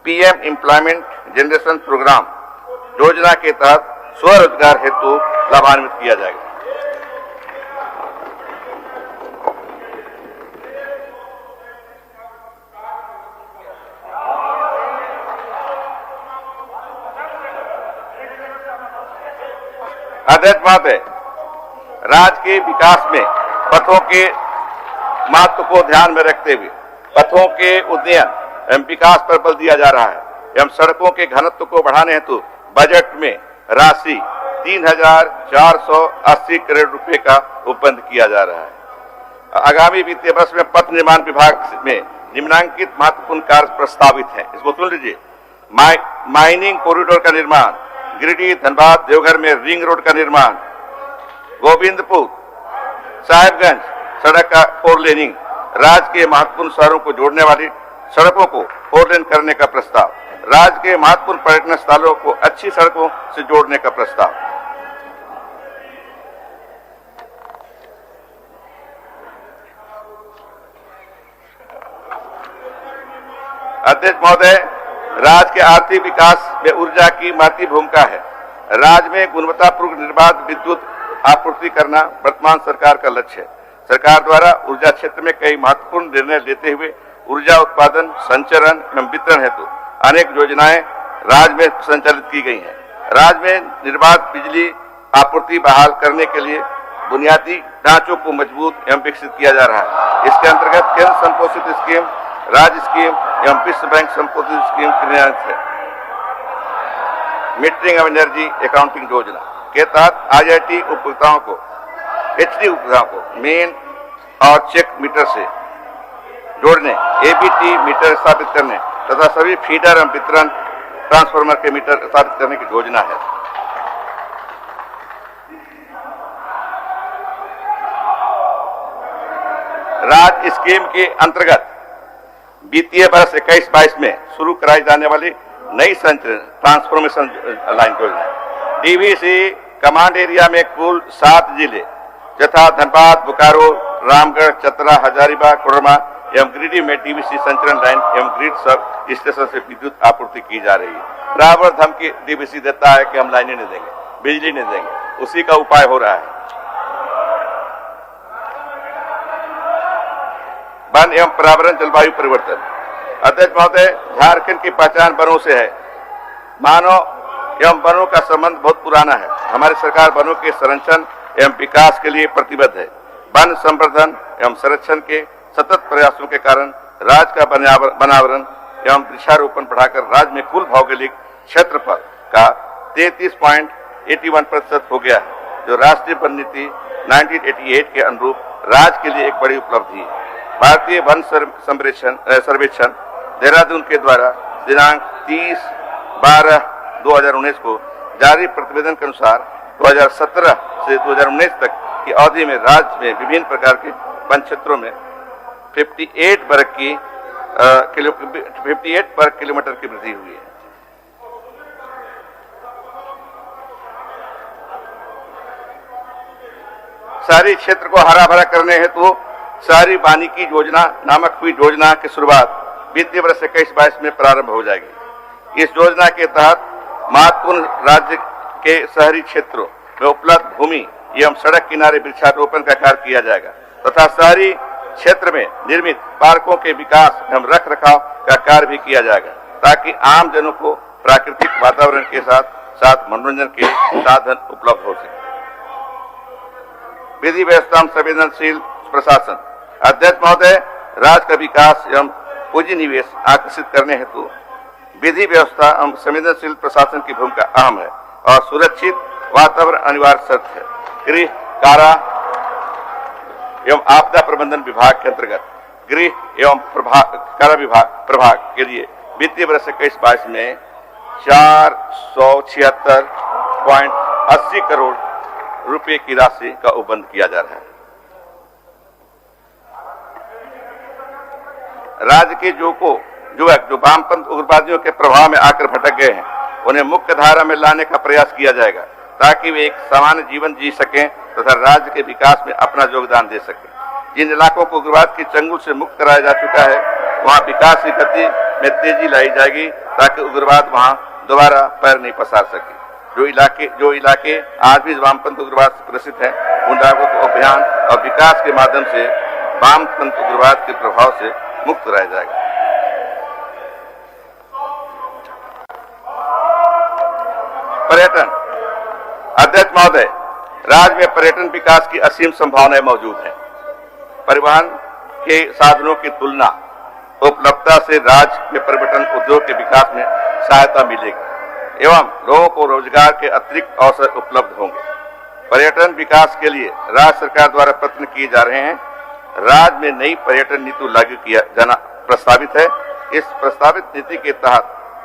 पीएम एम्प्लॉयमेंट जनरेशन प्रोग्राम योजना के तहत स्वरोजगार हेतु लाभान्वित किया जाएगा। अध्यक्ष महोदय, राज्य के विकास में पथों के महत्व को ध्यान में रखते हुए पथों के उन्नयन एवं विकास पर बल दिया जा रहा है एवं सड़कों के घनत्व को बढ़ाने हेतु बजट में राशि 3,480 करोड़ रुपए का उपबंध किया जा रहा है। आगामी वित्तीय वर्ष में पथ निर्माण विभाग में निम्नांकित महत्वपूर्ण कार्य प्रस्तावित हैं, इसको सुन लीजिए। माइनिंग कॉरिडोर का निर्माण, गिरिडीह धनबाद देवघर में रिंग रोड का निर्माण, गोविंदपुर साहिबगंज सड़क का 4 लेनिंग, राज्य के महत्वपूर्ण शहरों को जोड़ने वाली सड़कों को 4 लेन करने का प्रस्ताव, राज्य के महत्वपूर्ण पर्यटन स्थलों को अच्छी सड़कों से जोड़ने का प्रस्ताव। अध्यक्ष महोदय, राज्य के आर्थिक विकास में ऊर्जा की महत्वपूर्ण भूमिका है। राज्य में गुणवत्तापूर्ण निर्बाध विद्युत आपूर्ति करना वर्तमान सरकार का लक्ष्य है। सरकार द्वारा ऊर्जा क्षेत्र में कई महत्वपूर्ण निर्णय लेते हुए ऊर्जा उत्पादन, संचरण एवं वितरण हेतु अनेक योजनाएं राज्य में संचालित की गई हैं। राज्य में निर्बाध बिजली आपूर्ति बहाल करने के लिए बुनियादी ढांचों को मजबूत एवं विकसित किया जा रहा है। इसके अंतर्गत केंद्र संपोषित स्कीम, राज्य स्कीम एवं विश्व बैंक संपोषित स्कीम क्रियान्वित है। मीटरिंग ऑफ एनर्जी अकाउंटिंग योजना के तहत IIT उपभोक्ताओं को, HD उपभोक्ताओं को मेन और चेक मीटर से जोड़ने, ABT मीटर स्थापित करने तथा सभी फीडर एवं वितरण ट्रांसफार्मर के मीटर स्थापित करने की योजना है। राज्य स्कीम के अंतर्गत वित्तीय वर्ष 21-22 में शुरू कराई जाने वाली नई संचरण ट्रांसफॉर्मेशन लाइन योजना, DVC कमांड एरिया में कुल 7 जिले यथा धनबाद, बोकारो, रामगढ़, चतरा, हजारीबाग, कोडरमा एवं गिरिडीह में DVC संचरण लाइन एवं ग्रिड सब स्टेशन से विद्युत आपूर्ति की जा रही है। बराबर धमकी DVC देता है कि हम लाइनें नहीं देंगे, बिजली नहीं देंगे, उसी का उपाय हो रहा है। वन एवं पर्यावरण जलवायु परिवर्तन, अध्यक्ष महोदय, झारखंड की पहचान वनों से है। मानव एवं वनों का संबंध बहुत पुराना है। हमारी सरकार वनों के संरक्षण एवं विकास के लिए प्रतिबद्ध है। वन संवर्धन एवं संरक्षण के सतत प्रयासों के कारण राज्य का वनावरण एवं वृक्षारोपण बढ़ाकर राज्य में कुल भौगोलिक क्षेत्रफल का 33.81% हो गया है, जो राष्ट्रीय वन नीति 1988 के अनुरूप राज्य के लिए एक बड़ी उपलब्धि है। भारतीय वन सर्वेक्षण देहरादून के द्वारा दिनांक 30/12/2019 को जारी प्रतिवेदन के अनुसार 2017 से 2019 तक की अवधि में राज्य में विभिन्न प्रकार के वन क्षेत्रों में 58 वर्ग किलोमीटर की वृद्धि हुई है। शहरी क्षेत्र को हरा भरा करने हेतु शहरी वानिकी योजना नामक हुई योजना की शुरुआत वित्तीय वर्ष 21-22 में प्रारंभ हो जाएगी। इस योजना के तहत महत्वपूर्ण राज्य के शहरी क्षेत्रों में उपलब्ध भूमि एवं सड़क किनारे वृक्षारोपण का कार्य किया जाएगा तथा शहरी क्षेत्र में निर्मित पार्कों के विकास एवं रख रखाव का कार्य भी किया जाएगा, ताकि आम जनों को प्राकृतिक वातावरण के साथ साथ मनोरंजन के साधन उपलब्ध हो सके। विधि व्यवस्था में संवेदनशील प्रशासन, अध्यक्ष महोदय, राज्य का विकास एवं पूंजी निवेश आकर्षित करने हेतु विधि व्यवस्था एवं संवेदनशील प्रशासन की भूमिका अहम है और सुरक्षित वातावरण अनिवार्य शर्त है। गृह, कारा एवं आपदा प्रबंधन विभाग के अंतर्गत गृह एवं कारा विभाग प्रभाग के लिए वित्तीय वर्ष 21-22 में 476.80 करोड़ रुपए की राशि का उपबंध किया जा रहा है। राज्य के युवक जो वामपंथ उग्रवादियों के प्रभाव में आकर भटक गए हैं, उन्हें मुख्य धारा में लाने का प्रयास किया जाएगा, ताकि वे एक सामान्य जीवन जी सकें तथा राज्य के विकास में अपना योगदान दे सकें। जिन इलाकों को उग्रवाद की चंगुल से मुक्त कराया जा चुका है, वहां विकास की गति में तेजी लाई जाएगी, ताकि उग्रवाद वहां दोबारा पैर नहीं पसार सके। जो इलाके आज भी वामपंथ उग्रवाद से ग्रसित हैं, उन इलाकों को अभियान और विकास के माध्यम से वामपंथ उग्रवाद के प्रभाव से मुक्त कराया जाएगा। पर्यटन, अध्यक्ष महोदय, राज्य में पर्यटन विकास की असीम संभावनाएं मौजूद हैं। परिवहन के साधनों की तुलना उपलब्धता से राज्य में पर्यटन उद्योग के विकास में सहायता मिलेगी एवं लोगों को रोजगार के अतिरिक्त अवसर उपलब्ध होंगे। पर्यटन विकास के लिए राज्य सरकार द्वारा प्रयत्न किए जा रहे हैं। राज्य में नई पर्यटन नीति लागू किया जाना प्रस्तावित है। इस प्रस्तावित नीति के तहत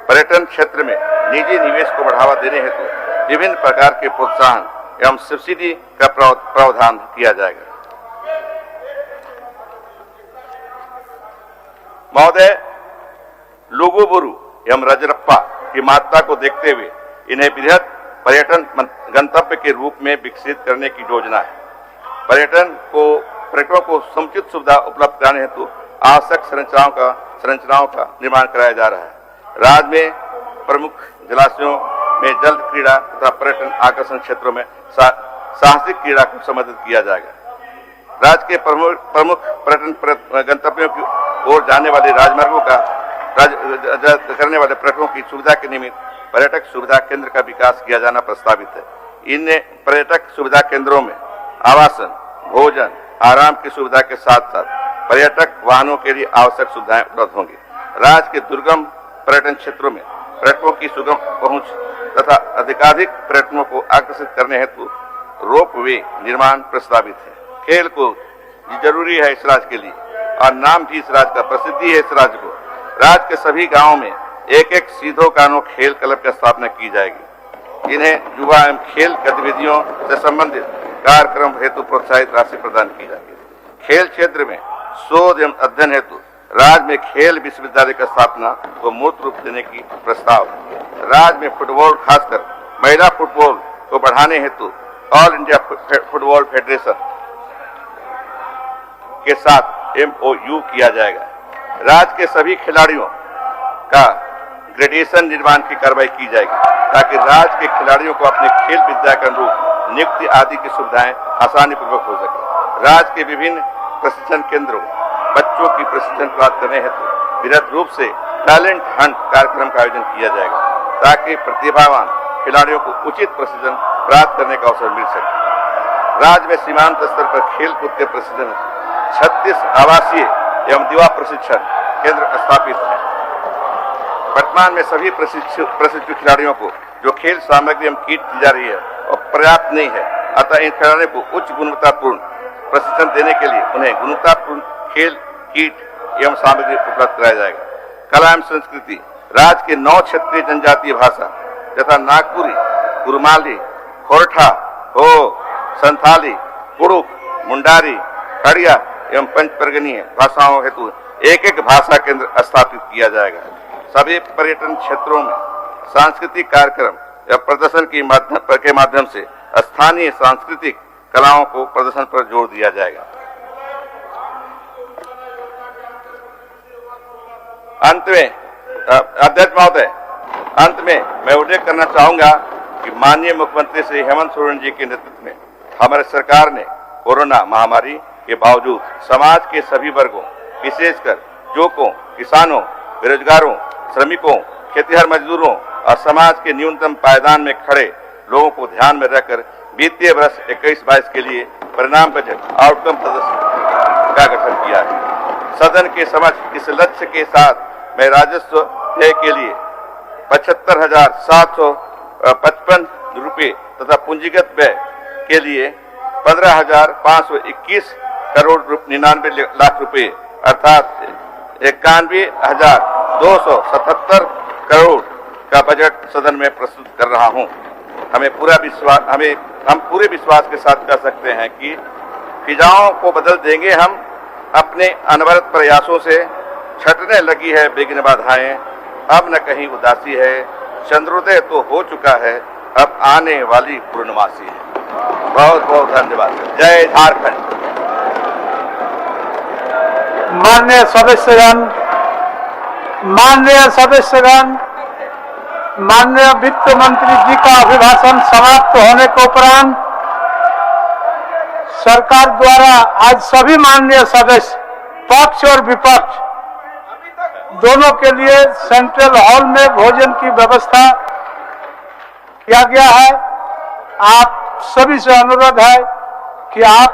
पर्यटन क्षेत्र में निजी निवेश को बढ़ावा देने हेतु विभिन्न प्रकार के प्रोत्साहन एवं सब्सिडी का प्रावधान किया जाएगा। महोदय, लुगुबुरु एवं रजरप्पा की महत्ता को देखते हुए इन्हें बृहद पर्यटन गंतव्य के रूप में विकसित करने की योजना है। पर्यटकों को समुचित सुविधा उपलब्ध कराने हेतु आवश्यक संरचनाओं का निर्माण कराया जा रहा है। राज्य में प्रमुख जलाशयों में जल क्रीड़ा तथा पर्यटन आकर्षण क्षेत्रों में साहसिक क्रीड़ा को समर्थित किया जाएगा। राज्य के प्रमुख पर्यटन गंतव्यों की ओर जाने वाले राजमार्गों का करने वाले पर्यटकों की सुविधा के निमित्त पर्यटक सुविधा केंद्र का विकास किया जाना प्रस्तावित है। इन पर्यटक सुविधा केंद्रों में आवासन, भोजन, आराम की सुविधा के साथ साथ पर्यटक वाहनों के लिए आवश्यक सुविधाएं उपलब्ध होंगी। राज्य के दुर्गम पर्यटन क्षेत्रों में पर्यटकों की सुगम पहुंच तथा अधिकाधिक पर्यटकों को आकर्षित करने हेतु रोप वे निर्माण प्रस्तावित है। खेल कूद जरूरी है इस राज्य के लिए और नाम भी इस राज्य का, प्रसिद्धि है इस राज्य को। राज्य के सभी गांवों में एक एक सीधो कानो खेल क्लब की स्थापना की जाएगी। इन्हें युवा एवं खेल गतिविधियों से संबंधित कार्यक्रम हेतु प्रोत्साहित राशि प्रदान की जाएगी। खेल क्षेत्र में शोध एवं अध्ययन हेतु राज्य में खेल विश्वविद्यालय की स्थापना को मूर्त रूप देने की प्रस्ताव है। राज्य में फुटबॉल, खासकर महिला फुटबॉल को बढ़ाने हेतु ऑल इंडिया फुटबॉल फेडरेशन के साथ MOU किया जाएगा। राज्य के सभी खिलाड़ियों का ग्रेजुएशन निर्माण की कार्रवाई की जाएगी ताकि राज्य के खिलाड़ियों को अपने खेल विद्या के अनुरूप नियुक्ति आदि की सुविधाएं आसानी पूर्वक हो सके। राज्य के विभिन्न प्रशिक्षण केंद्रों बच्चों की प्रशिक्षण प्राप्त करने हेतु विरत रूप से टैलेंट हंट कार्यक्रम का आयोजन किया जाएगा ताकि प्रतिभावान खिलाड़ियों को उचित प्रशिक्षण प्राप्त करने का अवसर मिल सके। राज्य में सीमांत स्तर पर खेल कूद के प्रशिक्षण 36 आवासीय एवं युवा प्रशिक्षण केंद्र स्थापित है। वर्तमान में सभी प्रशिक्षित खिलाड़ियों को जो खेल सामग्री एवं किट दी जा रही है और पर्याप्त नहीं है, अतः इन खिलाड़ियों को उच्च गुणवत्तापूर्ण प्रशिक्षण देने के लिए उन्हें गुणवत्तापूर्ण खेल किट एवं सामग्री उपलब्ध कराया जाएगा। कला एवं संस्कृति राज्य के 9 क्षेत्रीय जनजातीय भाषा तथा नागपुरी, कुरुमाली, खोरठा, हो, संथाली, कुड़ुक, मुंडारी, खड़िया एवं पंचपर्गनीय भाषाओं हेतु एक एक भाषा केंद्र स्थापित किया जाएगा। सभी पर्यटन क्षेत्रों में सांस्कृतिक कार्यक्रम या प्रदर्शन के माध्यम से स्थानीय सांस्कृतिक कलाओं को प्रदर्शन पर जोर दिया जाएगा। अंत में अध्यक्ष महोदय, अंत में मैं उल्लेख करना चाहूंगा कि माननीय मुख्यमंत्री श्री हेमंत सोरेन जी के नेतृत्व में हमारी सरकार ने कोरोना महामारी के बावजूद समाज के सभी वर्गों, विशेषकर युवकों, किसानों, बेरोजगारों, श्रमिकों, खेतीहर मजदूरों और समाज के न्यूनतम पायदान में खड़े लोगों को ध्यान में रखकर वित्तीय वर्ष 21-22 के लिए परिणाम बजट आउटकम सदस्य का गठन किया है। सदन के समक्ष इस लक्ष्य के साथ मैं राजस्व व्यय के लिए 75,755 रुपये तथा पूंजीगत व्यय के लिए 15,521 करोड़ 99 लाख रुपए अर्थात 91,277 करोड़ का बजट सदन में प्रस्तुत कर रहा हूं। हम पूरे विश्वास के साथ कह सकते हैं कि फिजाओं को बदल देंगे हम। अपने अनवरत प्रयासों से छटने लगी है विघ्न बाधाएं, अब न कहीं उदासी है, चंद्रोदय तो हो चुका है, अब आने वाली पूर्णमासी है। बहुत बहुत धन्यवाद। जय झारखंड। माननीय सदस्यगण, माननीय वित्त मंत्री जी का अभिभाषण समाप्त होने के उपरांत सरकार द्वारा आज सभी माननीय सदस्य पक्ष और विपक्ष दोनों के लिए सेंट्रल हॉल में भोजन की व्यवस्था किया गया है। आप सभी से अनुरोध है कि आप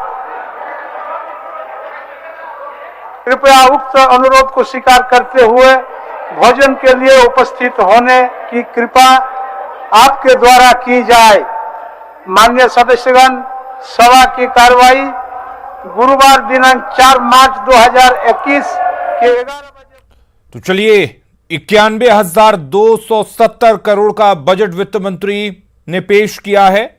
कृपया उक्त अनुरोध को स्वीकार करते हुए भोजन के लिए उपस्थित होने की कृपा आपके द्वारा की जाए। माननीय सदस्यगण, सभा की कार्रवाई गुरुवार दिनांक 4 मार्च 2021 के 11 बजे। तो चलिए, 91,270 करोड़ का बजट वित्त मंत्री ने पेश किया है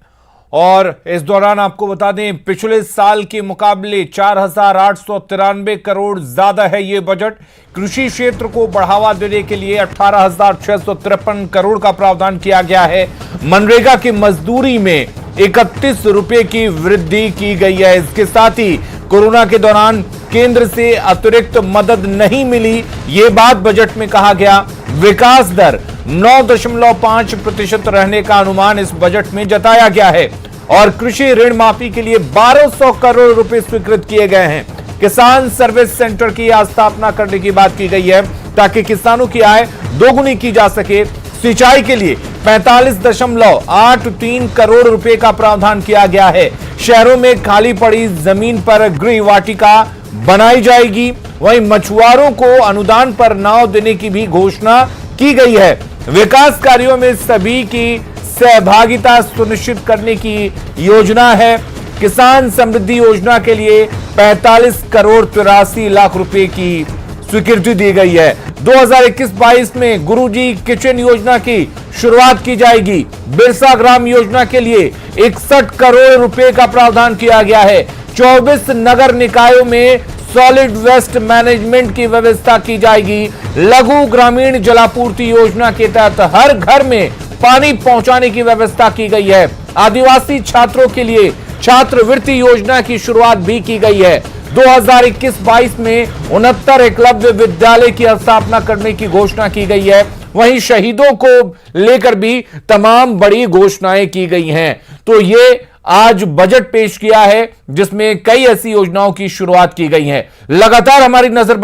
और इस दौरान आपको बता दें पिछले साल के मुकाबले 4,893 करोड़ ज्यादा है ये बजट। कृषि क्षेत्र को बढ़ावा देने के लिए 18,653 करोड़ का प्रावधान किया गया है। मनरेगा की मजदूरी में 31 रुपए की वृद्धि की गई है। इसके साथ ही कोरोना के दौरान केंद्र से अतिरिक्त मदद नहीं मिली, ये बात बजट में कहा गया। विकास दर 9.5% रहने का अनुमान इस बजट में जताया गया है और कृषि ऋण माफी के लिए 1200 करोड़ रुपए स्वीकृत किए गए हैं। किसान सर्विस सेंटर की स्थापना करने की बात की गई है ताकि किसानों की आय दोगुनी की जा सके। सिंचाई के लिए 45.83 करोड़ रुपए का प्रावधान किया गया है। शहरों में खाली पड़ी जमीन पर गृह वाटिका बनाई जाएगी। वहीं मछुआरों को अनुदान पर नाव देने की भी घोषणा की गई है। विकास कार्यों में सभी की सहभागिता सुनिश्चित करने की योजना है। किसान समृद्धि योजना के लिए 45 करोड़ 83 लाख रुपए की स्वीकृति दी गई है। 2021-22 में गुरुजी किचन योजना की शुरुआत की जाएगी। बिरसा ग्राम योजना के लिए 61 करोड़ रुपए का प्रावधान किया गया है। 24 नगर निकायों में सॉलिड वेस्ट मैनेजमेंट की व्यवस्था की जाएगी। लघु ग्रामीण जलापूर्ति योजना के तहत हर घर में पानी पहुंचाने की व्यवस्था की गई है। आदिवासी छात्रों के लिए छात्रवृत्ति योजना की शुरुआत भी की गई है। 2021-22 में 69 एकलव्य विद्यालय की स्थापना करने की घोषणा की गई है। वहीं शहीदों को लेकर भी तमाम बड़ी घोषणाएं की गई हैं। तो ये आज बजट पेश किया है जिसमें कई ऐसी योजनाओं की शुरुआत की गई है। लगातार हमारी नजर